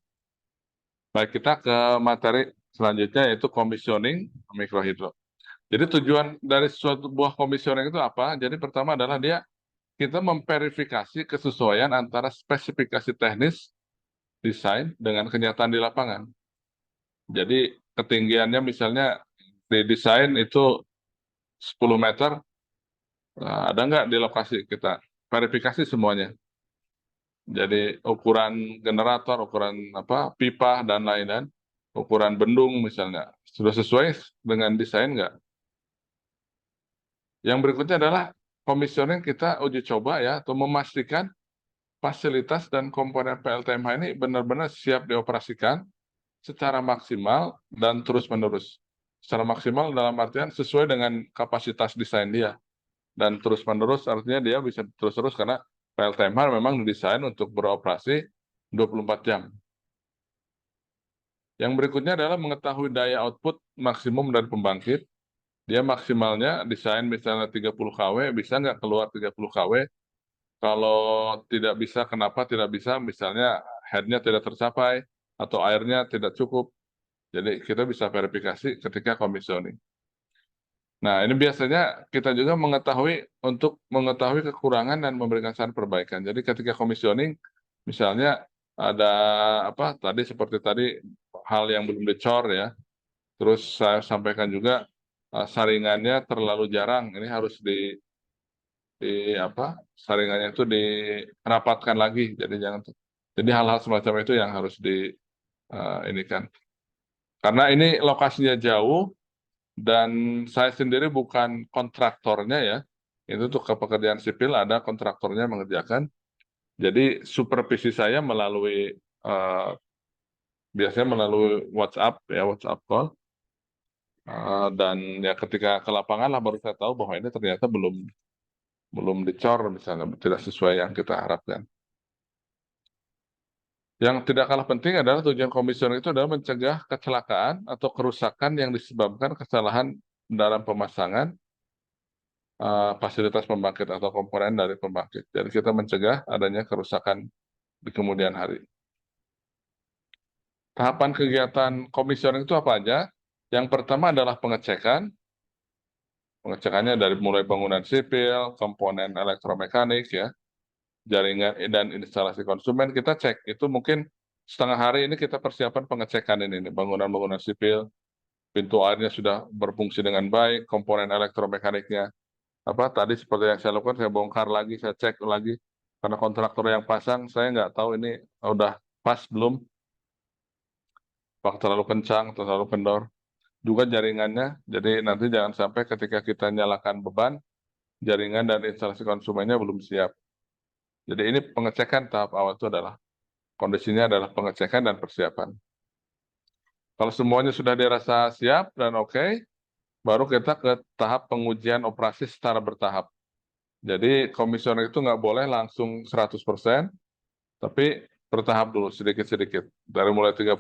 Baik, kita ke materi selanjutnya yaitu komisioning mikrohidro. Jadi tujuan dari suatu buah komisioning itu apa? Jadi pertama adalah kita memverifikasi kesesuaian antara spesifikasi teknis desain dengan kenyataan di lapangan. Jadi ketinggiannya misalnya di desain itu 10 meter, ada nggak di lokasi kita verifikasi semuanya. Jadi ukuran generator, ukuran apa pipa dan lain-lain, ukuran bendung misalnya sudah sesuai dengan desain nggak? Yang berikutnya adalah komisioning kita uji coba ya, atau memastikan fasilitas dan komponen PLTMH ini benar-benar siap dioperasikan secara maksimal dan terus-menerus. Secara maksimal dalam artian sesuai dengan kapasitas desain dia. Dan terus-menerus artinya dia bisa terus-terus karena PLTMH memang didesain untuk beroperasi 24 jam. Yang berikutnya adalah mengetahui daya output maksimum dari pembangkit. Dia maksimalnya desain misalnya 30 kW, bisa nggak keluar 30 kW? Kalau tidak bisa, kenapa tidak bisa? Misalnya head-nya tidak tercapai atau airnya tidak cukup. Jadi kita bisa verifikasi ketika komisioning. Nah, ini biasanya kita juga untuk mengetahui kekurangan dan memberikan saran perbaikan. Jadi ketika komisioning, misalnya ada apa tadi seperti tadi hal yang belum dicor ya. Terus saya sampaikan juga saringannya terlalu jarang. Ini harus di apa saringannya itu dirapatkan lagi. Jadi hal-hal semacam itu yang harus ini kan. Karena ini lokasinya jauh dan saya sendiri bukan kontraktornya ya. Itu tuh ke pekerjaan sipil ada kontraktornya mengerjakan. Jadi supervisi saya biasanya melalui WhatsApp ya, WhatsApp call. Dan ya ketika ke lapangan lah baru saya tahu bahwa ini ternyata belum dicor misalnya, tidak sesuai yang kita harapkan. Yang tidak kalah penting adalah tujuan komisioner itu adalah mencegah kecelakaan atau kerusakan yang disebabkan kesalahan dalam pemasangan fasilitas pembangkit atau komponen dari pembangkit. Jadi kita mencegah adanya kerusakan di kemudian hari. Tahapan kegiatan komisioner itu apa aja? Yang pertama adalah pengecekan. Pengecekannya dari mulai bangunan sipil, komponen elektromekanik ya, jaringan dan instalasi konsumen kita cek. Itu mungkin setengah hari ini kita persiapan pengecekan ini, bangunan-bangunan sipil, pintu airnya sudah berfungsi dengan baik, komponen elektromekaniknya. Tadi seperti yang saya lakukan, saya bongkar lagi, saya cek lagi. Karena kontraktor yang pasang, saya nggak tahu ini udah pas belum, apakah terlalu kencang atau terlalu kendor. Juga jaringannya, jadi nanti jangan sampai ketika kita nyalakan beban, jaringan dan instalasi konsumennya belum siap. Jadi ini pengecekan tahap awal itu kondisinya adalah pengecekan dan persiapan. Kalau semuanya sudah dirasa siap dan oke, baru kita ke tahap pengujian operasi secara bertahap. Jadi komisioner itu nggak boleh langsung 100%, tapi bertahap dulu sedikit-sedikit. Dari mulai 30%,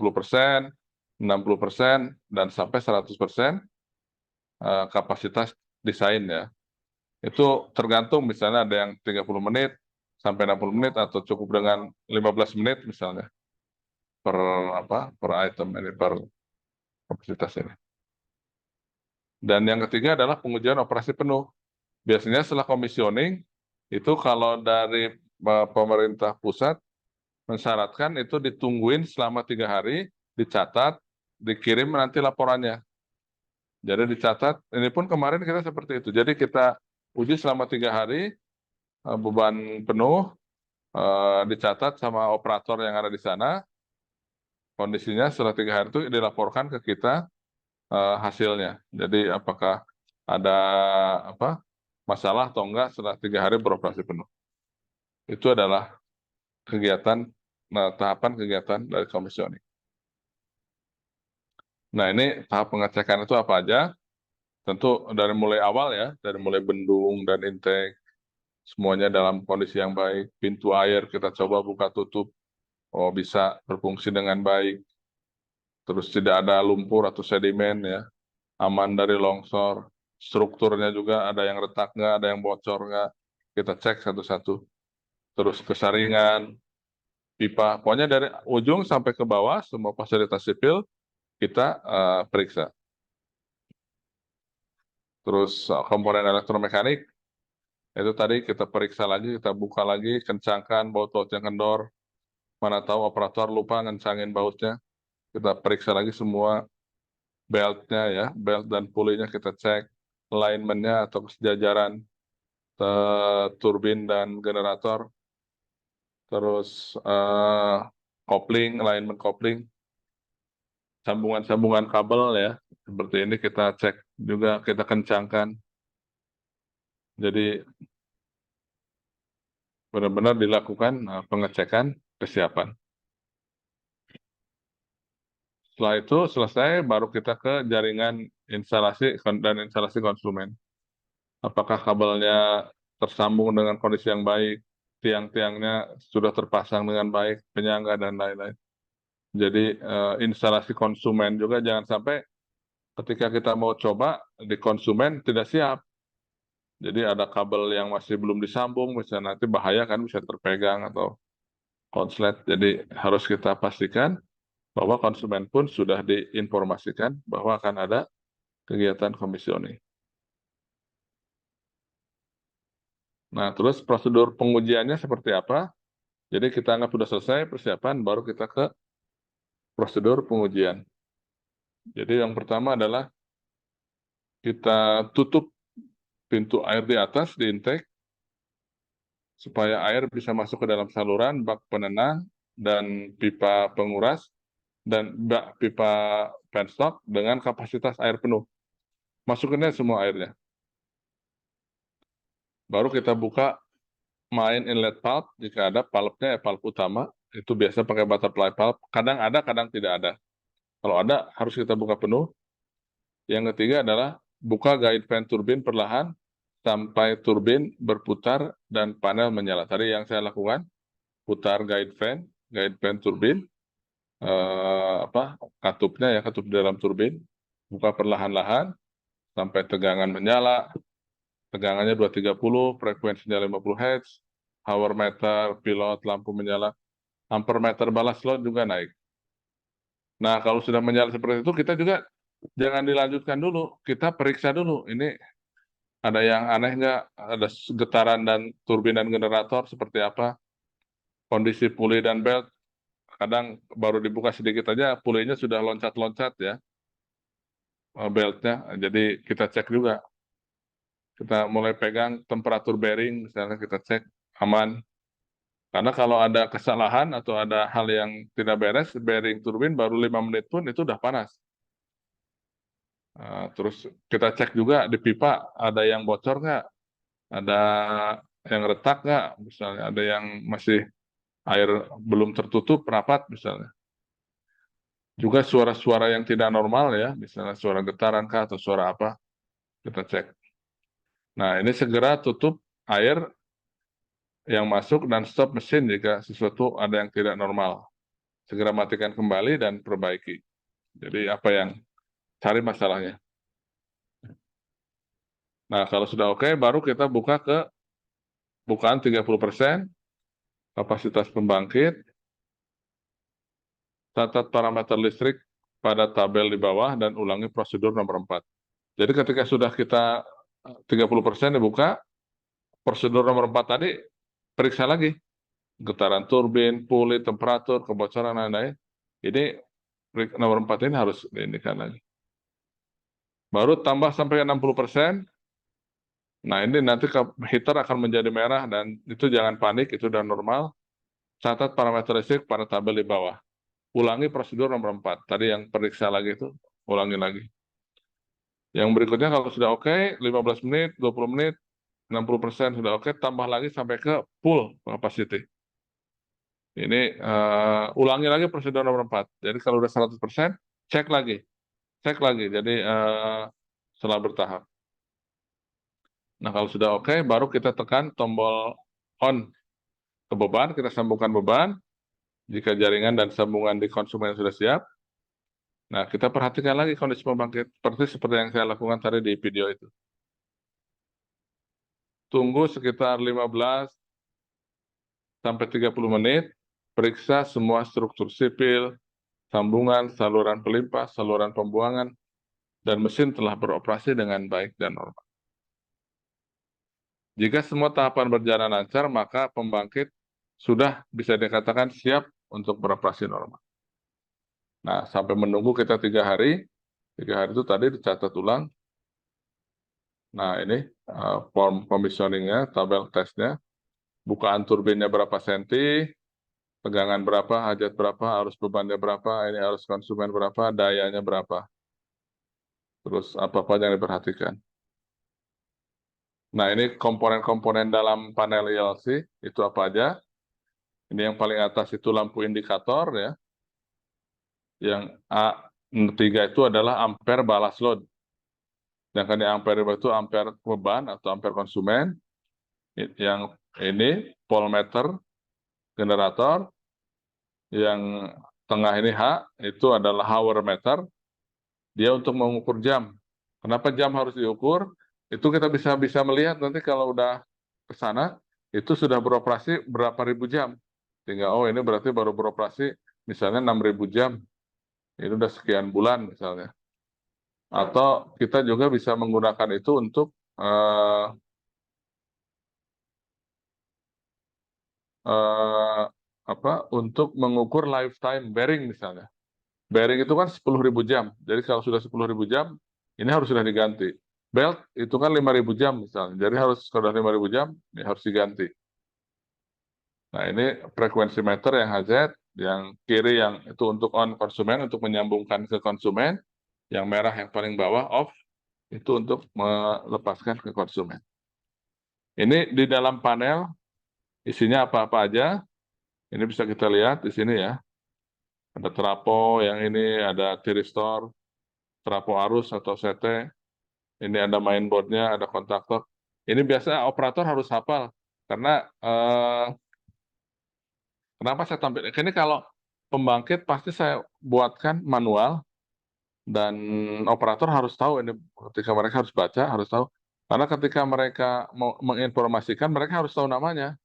60%, dan sampai 100% kapasitas desain ya. Itu tergantung misalnya ada yang 30 menit sampai 60 menit atau cukup dengan 15 menit misalnya per item ini per kapasitas ini. Dan yang ketiga adalah pengujian operasi penuh. Biasanya setelah komisioning itu kalau dari pemerintah pusat mensyaratkan itu ditungguin selama 3 hari, dicatat, dikirim nanti laporannya. Jadi dicatat, ini pun kemarin kita seperti itu. Jadi kita uji selama 3 hari, beban penuh, dicatat sama operator yang ada di sana, kondisinya setelah 3 hari itu dilaporkan ke kita hasilnya. Jadi apakah ada masalah atau enggak setelah 3 hari beroperasi penuh. Itu adalah tahapan kegiatan dari komisioning. Nah, ini tahap pengecekan itu apa aja? Tentu dari mulai awal ya, dari mulai bendung dan intake, semuanya dalam kondisi yang baik. Pintu air kita coba buka tutup, oh bisa berfungsi dengan baik. Terus tidak ada lumpur atau sedimen ya, aman dari longsor. Strukturnya juga ada yang retak nggak, ada yang bocor nggak, kita cek satu-satu. Terus kesaringan, pipa, pokoknya dari ujung sampai ke bawah semua fasilitas sipil kita periksa. Terus komponen elektromekanik itu tadi kita periksa lagi, kita buka lagi, kencangkan baut-bautnya kendor. Mana tahu operator lupa ngencangin bautnya, kita periksa lagi semua beltnya ya, belt dan pulinya kita cek, alignmentnya atau kesejajaran turbin dan generator, terus kopling, alignment kopling, sambungan-sambungan kabel ya, seperti ini kita cek juga, kita kencangkan. Jadi benar-benar dilakukan pengecekan kesiapan. Setelah itu selesai, baru kita ke jaringan instalasi dan instalasi konsumen. Apakah kabelnya tersambung dengan kondisi yang baik, tiang-tiangnya sudah terpasang dengan baik, penyangga dan lain-lain. Jadi instalasi konsumen juga jangan sampai ketika kita mau coba di konsumen tidak siap. Jadi ada kabel yang masih belum disambung, misalnya nanti bahaya kan bisa terpegang atau konslet. Jadi harus kita pastikan bahwa konsumen pun sudah diinformasikan bahwa akan ada kegiatan komisioning. Nah, terus prosedur pengujiannya seperti apa? Jadi kita anggap sudah selesai persiapan, baru kita ke prosedur pengujian. Jadi yang pertama adalah kita tutup pintu air di atas, di intake, supaya air bisa masuk ke dalam saluran, bak penenang, dan pipa penguras, dan bak pipa penstop dengan kapasitas air penuh. Masukinnya semua airnya. Baru kita buka main inlet valve, jika ada valve-nya ya valve utama, itu biasa pakai butterfly valve, kadang ada, kadang tidak ada. Kalau ada, harus kita buka penuh. Yang ketiga adalah buka guide fan turbin perlahan sampai turbin berputar dan panel menyala. Tadi yang saya lakukan, putar guide fan turbin, katupnya ya, katup di dalam turbin, buka perlahan-lahan sampai tegangan menyala, tegangannya 230, frekuensinya 50 Hz, hour meter, pilot, lampu menyala, ampere meter balas load juga naik. Nah, kalau sudah menyala seperti itu, kita juga jangan dilanjutkan dulu, kita periksa dulu, ini ada yang aneh nggak, ada getaran dan turbin dan generator seperti apa, kondisi puli dan belt, kadang baru dibuka sedikit aja, pulinya sudah loncat-loncat ya, beltnya, jadi kita cek juga. Kita mulai pegang temperatur bearing, misalnya kita cek aman. Karena kalau ada kesalahan atau ada hal yang tidak beres, bearing turbin baru 5 menit pun itu udah panas. Terus kita cek juga di pipa, ada yang bocor nggak? Ada yang retak nggak? Misalnya ada yang masih air belum tertutup, rapat misalnya. Juga suara-suara yang tidak normal ya, misalnya suara getaran kah atau suara apa, kita cek. Nah, ini segera tutup air yang masuk dan stop mesin jika sesuatu ada yang tidak normal. Segera matikan kembali dan perbaiki. Jadi apa yang cari masalahnya. Nah, kalau sudah oke, baru kita buka ke bukaan 30%, kapasitas pembangkit, catat parameter listrik pada tabel di bawah, dan ulangi prosedur nomor 4. Jadi ketika sudah kita 30% dibuka, prosedur nomor 4 tadi, periksa lagi. Getaran turbin, puli, temperatur, kebocoran, lain-lain. Ini nomor 4 ini harus diindikan lagi. Baru tambah sampai 60%, nah ini nanti heater akan menjadi merah dan itu jangan panik, itu sudah normal. Catat parameter listrik pada tabel di bawah. Ulangi prosedur nomor 4. Tadi yang periksa lagi itu, ulangi lagi. Yang berikutnya kalau sudah oke, 15 menit, 20 menit, 60% sudah oke, tambah lagi sampai ke full capacity. Ini ulangi lagi prosedur nomor 4. Jadi kalau udah 100%, cek lagi. cek lagi, jadi setelah bertahap. Nah, kalau sudah oke, baru kita tekan tombol on ke beban, kita sambungkan beban. Jika jaringan dan sambungan di konsumen sudah siap, nah kita perhatikan lagi kondisi pembangkit, seperti yang saya lakukan tadi di video itu. Tunggu sekitar 15 sampai 30 menit, periksa semua struktur sipil, sambungan, saluran pelimpah, saluran pembuangan, dan mesin telah beroperasi dengan baik dan normal. Jika semua tahapan berjalan lancar, maka pembangkit sudah bisa dikatakan siap untuk beroperasi normal. Nah, sampai menunggu kita 3 hari, 3 hari itu tadi dicatat ulang. Nah, ini form commissioning-nya, tabel tesnya, bukaan turbinnya berapa senti, tegangan berapa, hajat berapa, arus bebannya berapa, ini arus konsumen berapa, dayanya berapa. Terus apa-apa yang diperhatikan. Nah, ini komponen-komponen dalam panel ILC, itu apa aja. Ini yang paling atas itu lampu indikator ya. Yang A3 itu adalah ampere balas load. Sedangkan yang ampere itu ampere beban atau ampere konsumen. Yang ini voltmeter generator. Yang tengah ini H, itu adalah hour meter. Dia untuk mengukur jam. Kenapa jam harus diukur? Itu kita bisa melihat nanti kalau udah ke sana, itu sudah beroperasi berapa ribu jam. Tinggal, oh ini berarti baru beroperasi misalnya 6.000 jam. Ini udah sekian bulan misalnya. Atau kita juga bisa menggunakan itu untuk untuk mengukur lifetime bearing misalnya. Bearing itu kan 10.000 jam. Jadi kalau sudah 10.000 jam, ini harus sudah diganti. Belt itu kan 5.000 jam misalnya. Jadi harus sudah 5.000 jam, ini harus diganti. Nah, ini frekuensi meter yang HZ, yang kiri yang itu untuk on konsumen, untuk menyambungkan ke konsumen. Yang merah yang paling bawah off, itu untuk melepaskan ke konsumen. Ini di dalam panel, isinya apa-apa aja. Ini bisa kita lihat di sini ya. Ada trapo, yang ini ada tiristor, trapo arus atau CT. Ini ada mainboardnya, ada kontaktor. Ini biasa operator harus hafal. Karena kenapa saya tampilkan? Ini kalau pembangkit pasti saya buatkan manual. Dan operator harus tahu, ini ketika mereka harus baca, harus tahu. Karena ketika mereka mau menginformasikan, mereka harus tahu namanya.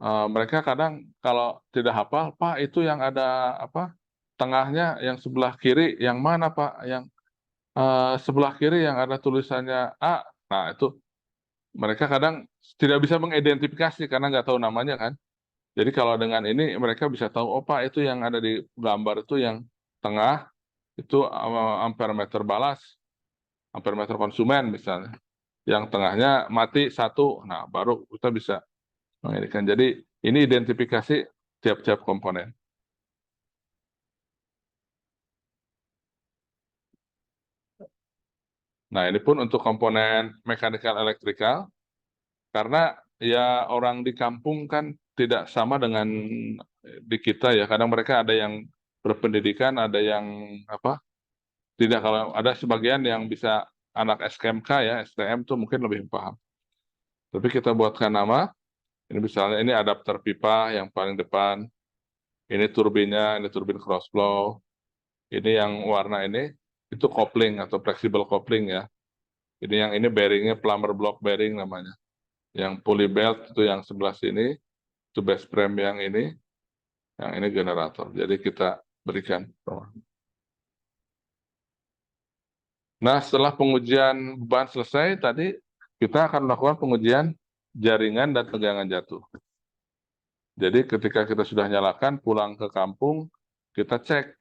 Mereka kadang kalau tidak hafal, Pak itu yang ada apa? Tengahnya yang sebelah kiri, yang mana Pak? Yang sebelah kiri yang ada tulisannya A. Nah itu mereka kadang tidak bisa mengidentifikasi karena nggak tahu namanya kan. Jadi kalau dengan ini mereka bisa tahu, oh Pak itu yang ada di gambar itu yang tengah, itu ampere meter balas, ampere meter konsumen misalnya. Yang tengahnya mati 1, nah baru kita bisa mengirikan. Jadi ini identifikasi tiap-tiap komponen. Nah ini pun untuk komponen mechanical elektrikal, karena ya orang di kampung kan tidak sama dengan di kita ya. Kadang mereka ada yang berpendidikan, ada yang apa? Tidak, kalau ada sebagian yang bisa anak SKMK ya, STM tuh mungkin lebih paham. Tapi kita buatkan nama, ini misalnya ini adapter pipa yang paling depan, ini turbinnya, ini turbin cross flow, ini yang warna ini, itu kopling atau flexible kopling ya. Ini yang ini bearingnya plumber block bearing namanya. Yang pulley belt itu yang sebelah sini, itu base frame yang ini generator. Jadi kita berikan. Nah, setelah pengujian beban selesai, tadi kita akan melakukan pengujian jaringan dan tegangan jatuh. Jadi ketika kita sudah nyalakan, pulang ke kampung, kita cek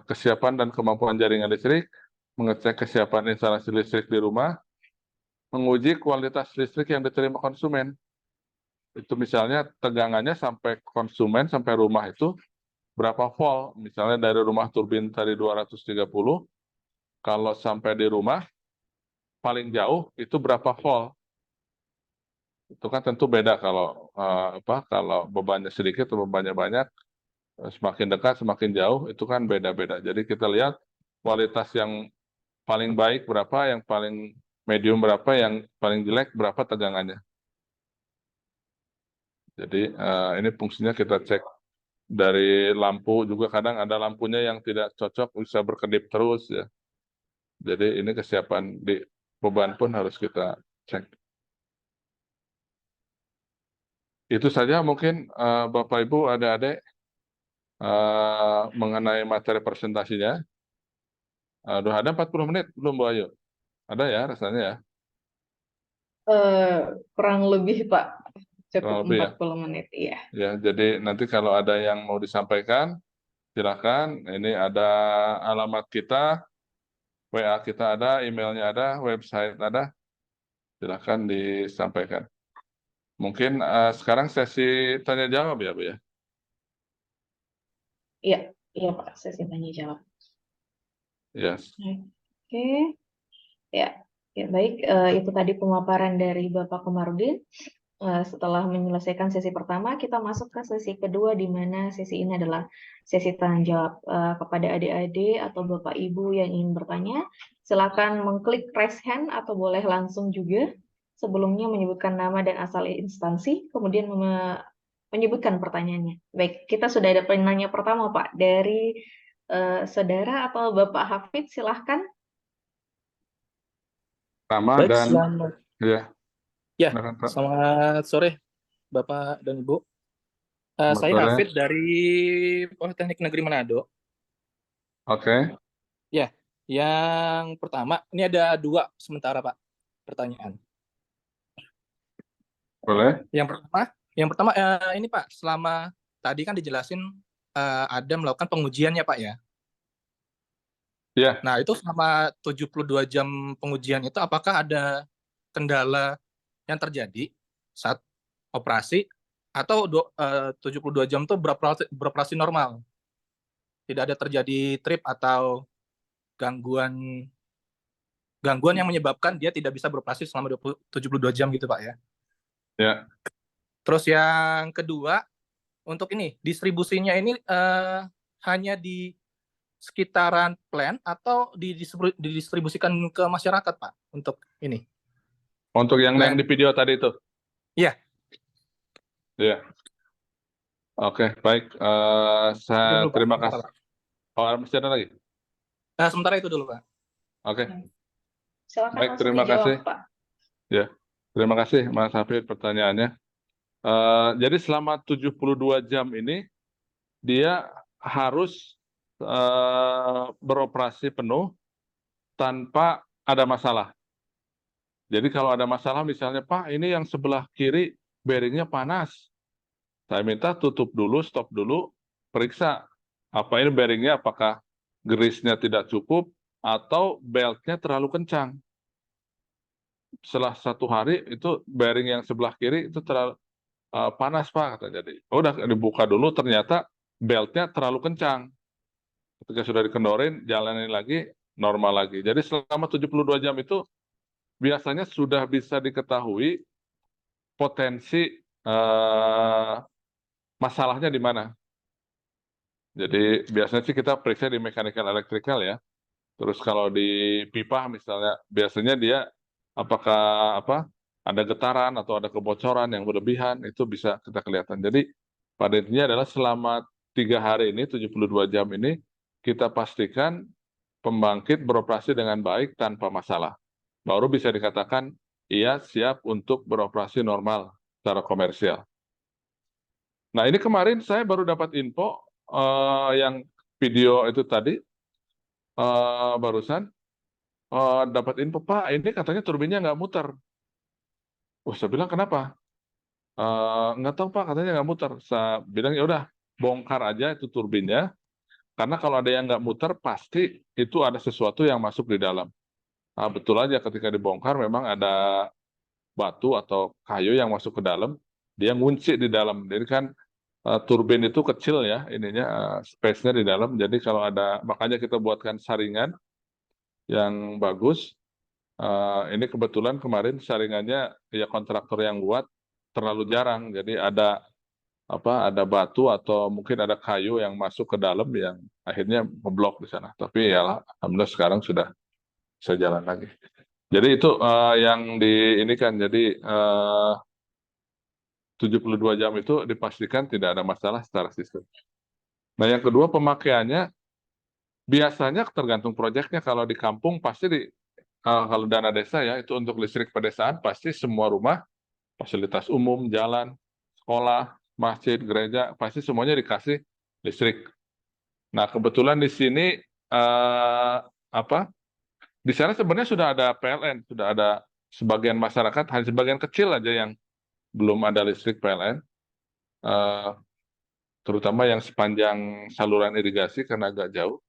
kesiapan dan kemampuan jaringan listrik, mengecek kesiapan instalasi listrik di rumah, menguji kualitas listrik yang diterima konsumen. Itu misalnya tegangannya sampai konsumen, sampai rumah itu berapa volt. Misalnya dari rumah turbin tadi 230, kalau sampai di rumah, paling jauh itu berapa volt. Itu kan tentu beda kalau kalau bebannya sedikit atau bebannya banyak, semakin dekat semakin jauh itu kan beda-beda. Jadi kita lihat kualitas yang paling baik berapa, yang paling medium berapa, yang paling jelek berapa tegangannya. Jadi ini fungsinya kita cek dari lampu juga, kadang ada lampunya yang tidak cocok bisa berkedip terus ya. Jadi ini kesiapan di beban pun harus kita cek. Itu saja mungkin Bapak Ibu, adik-adik mengenai materi presentasinya. Udah ada 40 menit belum Bu Ayu? Ada ya rasanya ya? Kurang lebih Pak, cukup Kurang lebih ya. 40 menit, iya. Ya, jadi nanti kalau ada yang mau disampaikan, silakan. Ini ada alamat kita, WA kita ada, emailnya ada, website ada. Silakan disampaikan. Mungkin sekarang sesi tanya jawab ya, Bu ya? Iya, iya Pak, sesi tanya jawab. Yes. Oke, ya, ya baik. Itu tadi pemaparan dari Bapak Komarudin. Setelah menyelesaikan sesi pertama, kita masuk ke sesi kedua, di mana sesi ini adalah sesi tanya jawab. Kepada adik-adik atau Bapak Ibu yang ingin bertanya, silakan mengklik raise hand atau boleh langsung juga. Sebelumnya menyebutkan nama dan asal instansi, kemudian menyebutkan pertanyaannya. Baik, kita sudah ada penanya pertama Pak, dari saudara atau Bapak Hafid, silahkan. Nama Baik, dan selamat. ya, Ya, silakan, Pak. selamat sore Bapak dan Ibu. Selamat Saya sore. Hafid dari Politeknik Negeri Manado. Oke. Ya, yang pertama, ini ada 2 sementara Pak pertanyaan. Boleh. Yang pertama ini Pak, selama tadi kan dijelasin ada melakukan pengujiannya Pak ya. Ya. Nah, itu selama 72 jam pengujian itu apakah ada kendala yang terjadi saat operasi atau 72 jam itu beroperasi normal? Tidak ada terjadi trip atau gangguan yang menyebabkan dia tidak bisa beroperasi selama 72 jam gitu Pak ya. Ya. Terus yang kedua, untuk ini distribusinya ini hanya di sekitaran plant atau didistribusikan ke masyarakat Pak untuk ini? Untuk yang Plant. di video tadi itu? Iya. Iya. Oke, baik. Saya Dulu, Pak. terima Sementara, kasih. Pak. Oh, masih ada lagi? Sementara itu dulu Pak. Oke. Silakan Baik, langsung terima dijawab kasih. Pak. Ya, terima kasih Mas Hafid pertanyaannya. Jadi selama 72 jam ini dia harus beroperasi penuh tanpa ada masalah. Jadi kalau ada masalah misalnya, Pak ini yang sebelah kiri bearingnya panas. Saya minta tutup dulu, stop dulu, periksa. Apa ini bearingnya, apakah grease-nya tidak cukup atau beltnya terlalu kencang. Setelah 1 hari itu bearing yang sebelah kiri itu terlalu panas Pak, kata jadi. Udah dibuka dulu, ternyata beltnya terlalu kencang. Ketika sudah dikendorin, jalanin lagi, normal lagi. Jadi selama 72 jam itu biasanya sudah bisa diketahui potensi masalahnya di mana. Jadi biasanya sih kita periksa di mechanical electrical ya. Terus kalau di pipa misalnya, biasanya dia apakah ada getaran atau ada kebocoran yang berlebihan, itu bisa kita kelihatan. Jadi pada intinya adalah selama 3 hari ini, 72 jam ini, kita pastikan pembangkit beroperasi dengan baik tanpa masalah. Baru bisa dikatakan, iya siap untuk beroperasi normal secara komersial. Nah ini kemarin saya baru dapat info yang video itu tadi, barusan, dapat info, Pak ini katanya turbinnya nggak muter. Wah, saya bilang kenapa? Nggak tahu Pak, katanya nggak muter. Saya bilang ya udah bongkar aja itu turbinnya, karena kalau ada yang nggak muter pasti itu ada sesuatu yang masuk di dalam. Nah, betul aja ketika dibongkar memang ada batu atau kayu yang masuk ke dalam, dia ngunci di dalam. Jadi kan turbin itu kecil ya ininya, space-nya di dalam. Jadi kalau ada, makanya kita buatkan saringan yang bagus. Ini kebetulan kemarin saringannya ya kontraktor yang buat terlalu jarang, jadi ada ada batu atau mungkin ada kayu yang masuk ke dalam yang akhirnya ngeblok di sana. Tapi ya alhamdulillah sekarang sudah bisa jalan lagi. Jadi itu yang di ini kan, jadi 72 jam itu dipastikan tidak ada masalah secara sistem. Nah, yang kedua pemakaiannya biasanya tergantung proyeknya. Kalau di kampung pasti kalau dana desa ya itu untuk listrik pedesaan pasti semua rumah, fasilitas umum, jalan, sekolah, masjid, gereja pasti semuanya dikasih listrik. Nah, kebetulan di sini di sana sebenarnya sudah ada PLN, sudah ada sebagian masyarakat, hanya sebagian kecil aja yang belum ada listrik PLN, terutama yang sepanjang saluran irigasi karena agak jauh.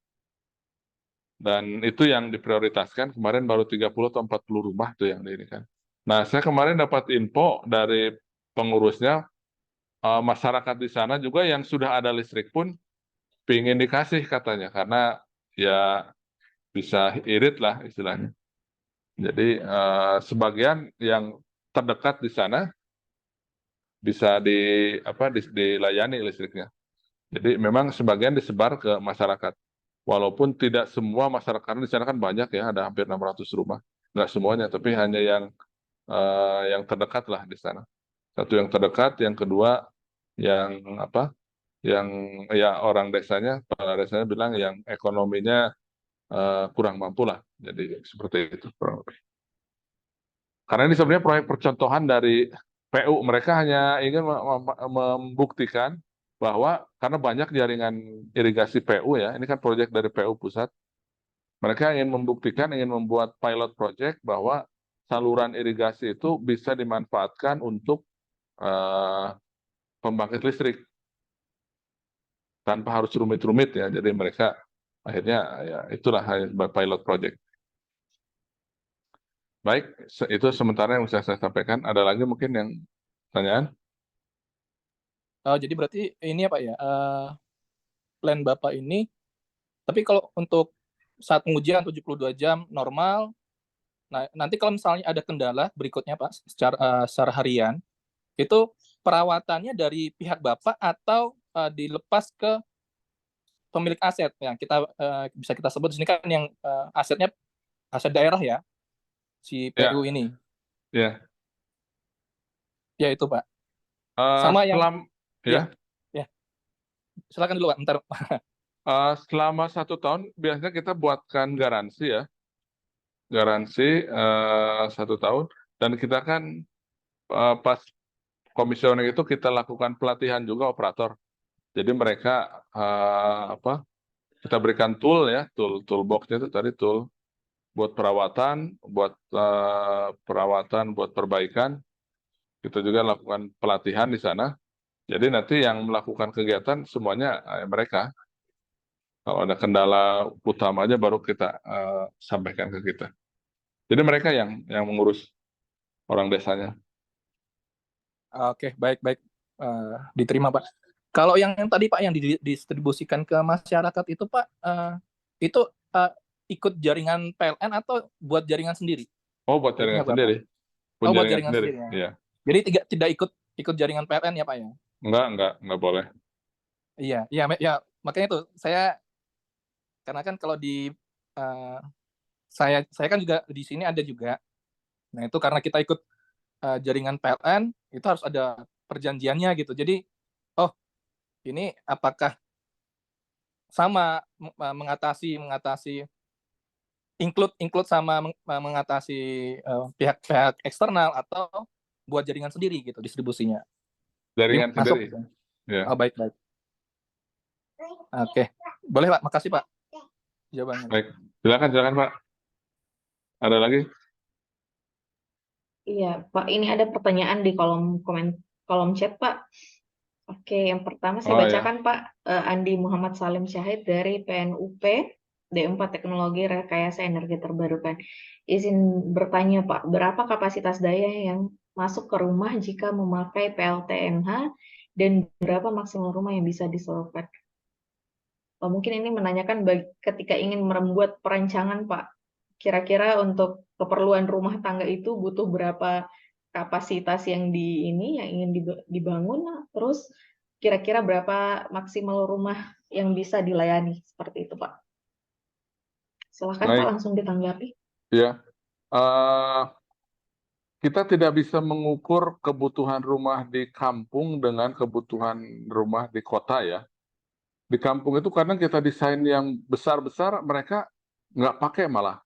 Dan itu yang diprioritaskan, kemarin baru 30 atau 40 rumah tuh yang ini kan. Nah, saya kemarin dapat info dari pengurusnya, masyarakat di sana juga yang sudah ada listrik pun pingin dikasih katanya, karena ya bisa irit lah istilahnya. Jadi sebagian yang terdekat di sana bisa dilayani listriknya. Jadi memang sebagian disebar ke masyarakat. Walaupun tidak semua masyarakat di sana kan banyak ya, ada hampir 600 rumah. Nggak semuanya, tapi hanya yang terdekat lah di sana. Satu yang terdekat, yang kedua yang yang ya orang desanya, kepala desanya bilang yang ekonominya kurang mampu lah. Jadi seperti itu kurang lebih. Karena ini sebenarnya proyek percontohan dari PU. Mereka hanya ingin membuktikan bahwa karena banyak jaringan irigasi PU ya, ini kan proyek dari PU pusat. Mereka ingin membuktikan, ingin membuat pilot project bahwa saluran irigasi itu bisa dimanfaatkan untuk pembangkit listrik tanpa harus rumit-rumit ya. Jadi mereka akhirnya ya itulah pilot project. Baik, itu sementara yang bisa saya sampaikan. Ada lagi mungkin yang pertanyaan? Jadi berarti ini ya Pak ya, plan Bapak ini, tapi kalau untuk saat pengujian 72 jam normal, nah nanti kalau misalnya ada kendala berikutnya Pak, secara harian, itu perawatannya dari pihak Bapak atau dilepas ke pemilik aset yang bisa kita sebut di sini kan yang asetnya aset daerah ya, si Ya, PU ini. ya. Ya itu Pak. Sama yang ya. ya. Silakan dulu Pak, bentar. Selama 1 tahun biasanya kita buatkan garansi ya, garansi 1 tahun, dan kita kan pas komisioner itu kita lakukan pelatihan juga operator. Jadi mereka kita berikan tool ya, toolboxnya itu tadi tool buat perawatan, buat perbaikan. Kita juga lakukan pelatihan di sana. Jadi nanti yang melakukan kegiatan semuanya mereka. Kalau ada kendala utama aja baru kita sampaikan ke kita. Jadi mereka yang mengurus orang desanya. Oke, baik. Diterima Pak. Kalau yang tadi Pak yang didistribusikan ke masyarakat itu Pak, itu ikut jaringan PLN atau buat jaringan sendiri? Oh, buat jaringan sendiri. Buat jaringan sendiri ya. Iya. Jadi tidak ikut jaringan PLN ya Pak ya? Enggak boleh. Iya, ya makanya itu saya karena kan kalau saya kan juga di sini ada juga. Nah, itu karena kita ikut jaringan PLN itu harus ada perjanjiannya gitu. Jadi ini apakah sama mengatasi include sama mengatasi pihak eksternal atau buat jaringan sendiri gitu distribusinya. Jaringan masuk. sendiri. Ya. Oh, baik. Oke. Boleh Pak, makasih Pak jawabannya. Baik, silakan Pak. Ada lagi? Iya, Pak, ini ada pertanyaan di kolom chat, Pak. Oke, yang pertama saya bacakan, Pak. Andi Muhammad Salim Syahid dari PNUP D4 Teknologi Rekayasa Energi Terbarukan. Izin bertanya, Pak, berapa kapasitas daya yang masuk ke rumah jika memakai PLTMH dan berapa maksimal rumah yang bisa disewakan? Mungkin ini menanyakan ketika ingin membuat perancangan, Pak. Kira-kira untuk keperluan rumah tangga itu butuh berapa kapasitas yang ingin dibangun, terus kira-kira berapa maksimal rumah yang bisa dilayani seperti itu, Pak? Silahkan Pak Baik, langsung ditanggapi. ya. Eh, kita tidak bisa mengukur kebutuhan rumah di kampung dengan kebutuhan rumah di kota ya. Di kampung itu kadang kita desain yang besar-besar, mereka nggak pakai malah.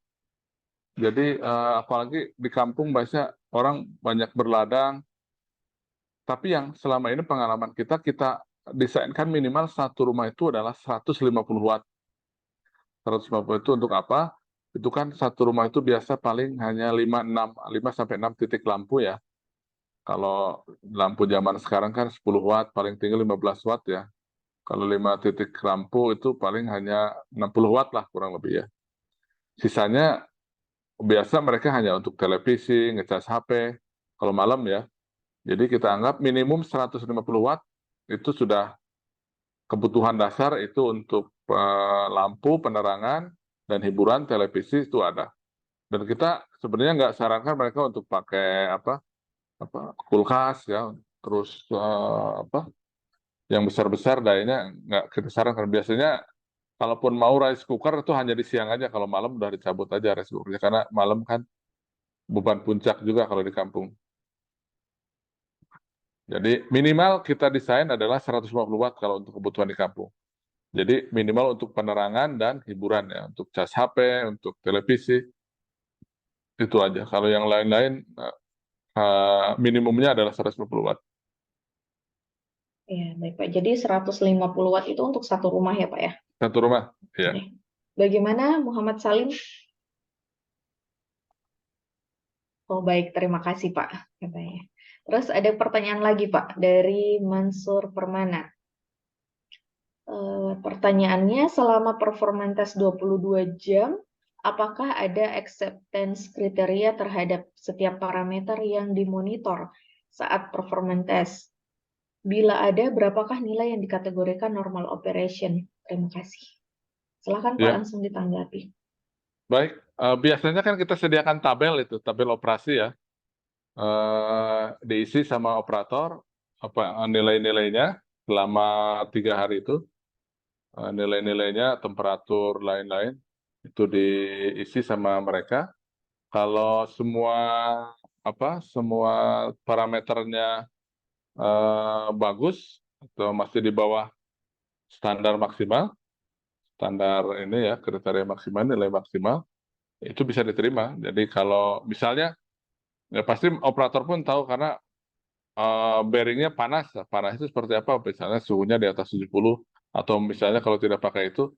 Jadi apalagi di kampung biasanya orang banyak berladang, tapi yang selama ini pengalaman kita desainkan minimal satu rumah itu adalah 150 watt. 150 itu untuk apa? Itu kan satu rumah itu biasa paling hanya 5 sampai 6 titik lampu ya. Kalau lampu zaman sekarang kan 10 watt, paling tinggi 15 watt ya. Kalau 5 titik lampu itu paling hanya 60 watt lah kurang lebih ya. Sisanya biasa mereka hanya untuk televisi, ngecas HP, kalau malam ya. Jadi kita anggap minimum 150 watt itu sudah kebutuhan dasar itu untuk lampu, penerangan, dan hiburan televisi itu ada. Dan kita sebenarnya nggak sarankan mereka untuk pakai kulkas ya, terus yang besar-besar dayanya nggak kita sarankan. Biasanya kalaupun mau rice cooker itu hanya di siang aja, kalau malam udah dicabut aja rice cookernya, karena malam kan beban puncak juga kalau di kampung. Jadi minimal kita desain adalah 150 watt kalau untuk kebutuhan di kampung. Jadi minimal untuk penerangan dan hiburan ya, untuk cas HP, untuk televisi, itu aja. Kalau yang lain-lain minimumnya adalah 150 watt. Ya, baik Pak. Jadi 150 watt itu untuk satu rumah ya Pak ya? Satu rumah, ya. Oke. Bagaimana Muhammad Salim? Oh baik, terima kasih Pak, katanya. Terus ada pertanyaan lagi Pak dari Mansur Permana. Pertanyaannya, selama performance test 22 jam, apakah ada acceptance kriteria terhadap setiap parameter yang dimonitor saat performance test? Bila ada, berapakah nilai yang dikategorikan normal operation? Terima kasih. Silakan Pak Ya. langsung ditanggapi. Baik, biasanya kan kita sediakan tabel itu, tabel operasi ya. Diisi sama operator nilai-nilainya selama 3 hari itu, nilai-nilainya, temperatur, lain-lain itu diisi sama mereka. Kalau semua semua parameternya bagus atau masih di bawah standar maksimal, standar ini ya, kriteria maksimal, nilai maksimal, itu bisa diterima. Jadi kalau misalnya, ya pasti operator pun tahu karena bearingnya panas. Panas itu seperti apa? Misalnya suhunya di atas 70, atau misalnya kalau tidak pakai itu,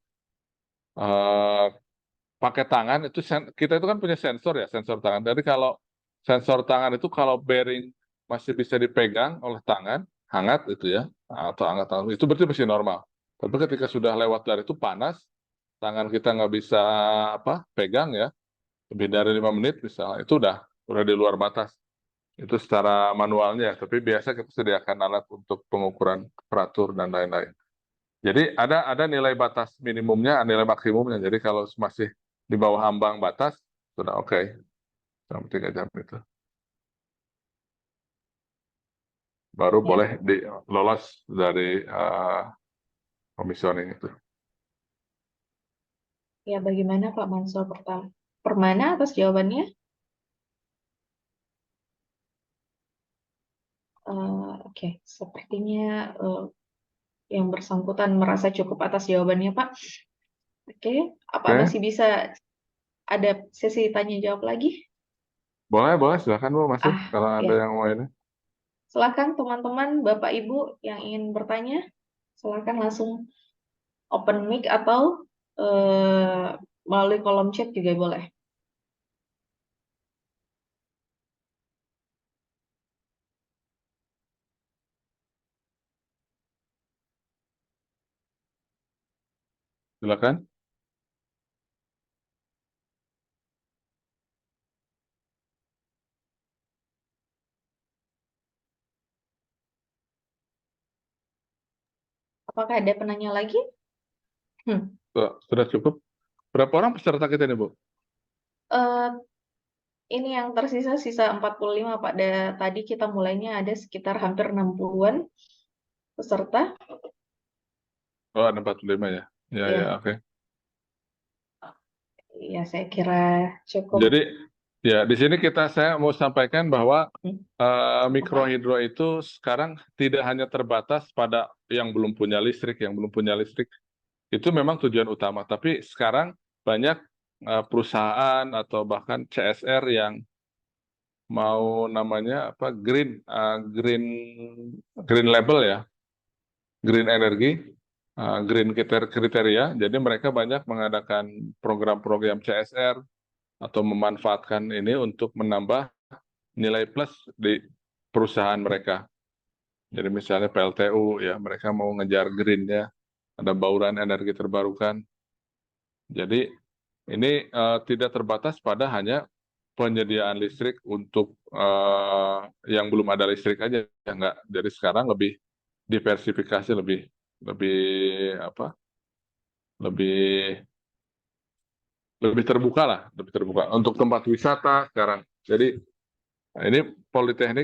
pakai tangan, itu kita itu kan punya sensor ya, sensor tangan. Jadi kalau sensor tangan itu kalau bearing masih bisa dipegang oleh tangan, hangat itu ya, atau hangat, itu berarti masih normal. Tapi ketika sudah lewat dari itu panas, tangan kita nggak bisa pegang ya, lebih dari 5 menit misalnya, itu udah di luar batas. Itu secara manualnya, tapi biasa kita sediakan alat untuk pengukuran temperatur dan lain-lain. Jadi ada nilai batas minimumnya, nilai maksimumnya. Jadi kalau masih di bawah ambang batas, sudah oke. Sampai 3 jam itu. Baru Ya. boleh lolos dari komisioning itu. Ya, bagaimana Pak Mansur Permana atas jawabannya? Oke, sepertinya yang bersangkutan merasa cukup atas jawabannya Pak. Oke, apa Oke. masih bisa ada sesi tanya jawab lagi? Boleh, silakan Bu masuk kalau ada Ya. yang mau ini. Silakan teman-teman, Bapak Ibu yang ingin bertanya, silakan langsung open mic atau melalui kolom chat juga boleh. Silakan. Apakah ada penanya lagi? Sudah cukup. Berapa orang peserta kita ini, Bu? Ini yang tersisa sisa 45 Pak. Tadi kita mulainya ada sekitar hampir 60-an. peserta. Oh, ada 45 ya. Ya, Ya, ya, oke. ya saya kira cukup. Jadi ya di sini saya mau sampaikan bahwa Hmm. mikrohidro itu sekarang tidak hanya terbatas pada yang belum punya listrik, itu memang tujuan utama. Tapi sekarang banyak perusahaan atau bahkan CSR yang mau namanya apa green green label ya, green energy, green kriteria. Jadi mereka banyak mengadakan program-program CSR atau memanfaatkan ini untuk menambah nilai plus di perusahaan mereka. Jadi misalnya PLTU ya, mereka mau ngejar green-nya, ada bauran energi terbarukan. Jadi ini tidak terbatas pada hanya penyediaan listrik untuk yang belum ada listrik aja, ya enggak. Jadi sekarang lebih diversifikasi, lebih apa? Lebih terbuka lah, lebih terbuka untuk tempat wisata sekarang. Jadi ini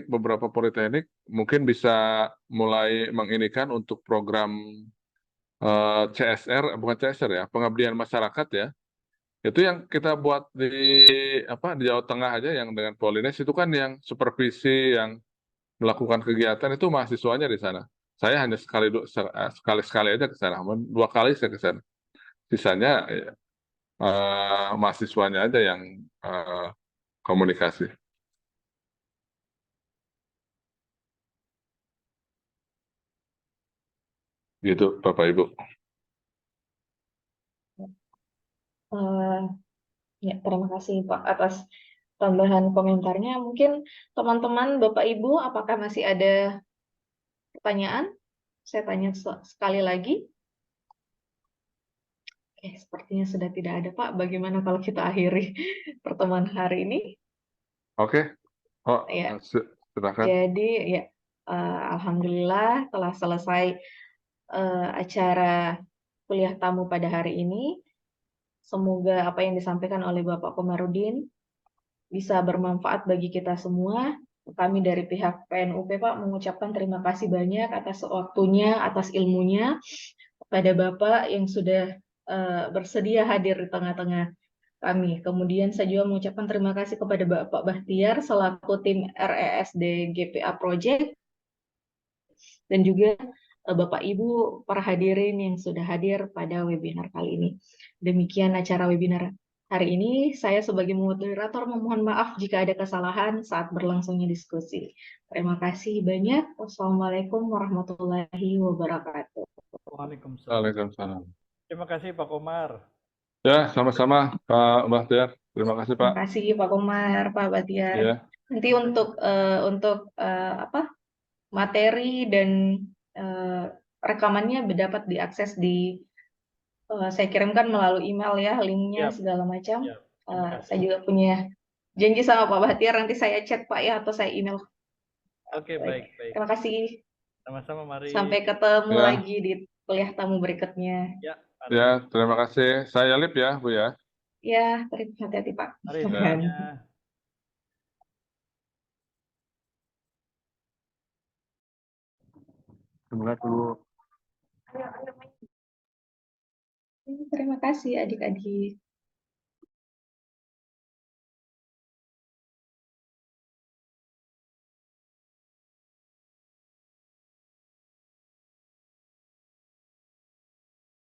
beberapa politeknik mungkin bisa mulai menginikan untuk program CSR, bukan CSR ya, pengabdian masyarakat ya. Itu yang kita buat di Jawa Tengah aja yang dengan Polines itu kan yang supervisi yang melakukan kegiatan itu mahasiswanya di sana. Saya hanya sekali aja ke sana, 2 kali saya ke sana. Sisanya mahasiswanya aja yang komunikasi. Gitu, Bapak Ibu. Ya, terima kasih Pak atas tambahan komentarnya. Mungkin teman-teman, Bapak Ibu, apakah masih ada pertanyaan? Saya tanya sekali lagi. Oke, sepertinya sudah tidak ada, Pak. Bagaimana kalau kita akhiri pertemuan hari ini? Oke. Oh, Ya, silakan. jadi ya, alhamdulillah telah selesai acara kuliah tamu pada hari ini. Semoga apa yang disampaikan oleh Bapak Komarudin bisa bermanfaat bagi kita semua. Kami dari pihak PNUP, Pak, mengucapkan terima kasih banyak atas waktunya, atas ilmunya kepada Bapak yang sudah bersedia hadir di tengah-tengah kami. Kemudian saya juga mengucapkan terima kasih kepada Bapak Bahtiar selaku tim RESD GPA Project dan juga Bapak Ibu para hadirin yang sudah hadir pada webinar kali ini. Demikian acara webinar hari ini. Saya sebagai moderator memohon maaf jika ada kesalahan saat berlangsungnya diskusi. Terima kasih banyak. Wassalamualaikum warahmatullahi wabarakatuh. Waalaikumsalam. Waalaikumsalam. Terima kasih Pak Komar. Ya, sama-sama Pak Bahtiar. Terima kasih Pak. Terima kasih Pak Komar, Pak Bahtiar. Ya. Nanti untuk materi dan rekamannya dapat diakses saya kirimkan melalui email ya, linknya Siap. segala macam. Siap. Terima kasih. Saya juga punya janji sama Pak Bahtiar, nanti saya chat Pak ya, atau saya email. Oke, baik. Terima kasih. Sama-sama, mari. Sampai ketemu Ya. lagi di kuliah tamu berikutnya. Ya, Ya, terima kasih. Saya Lip ya, Bu ya. Ya, hati-hati Pak. mari Ya. semuanya. Terima kasih Bu. Terima kasih adik-adik.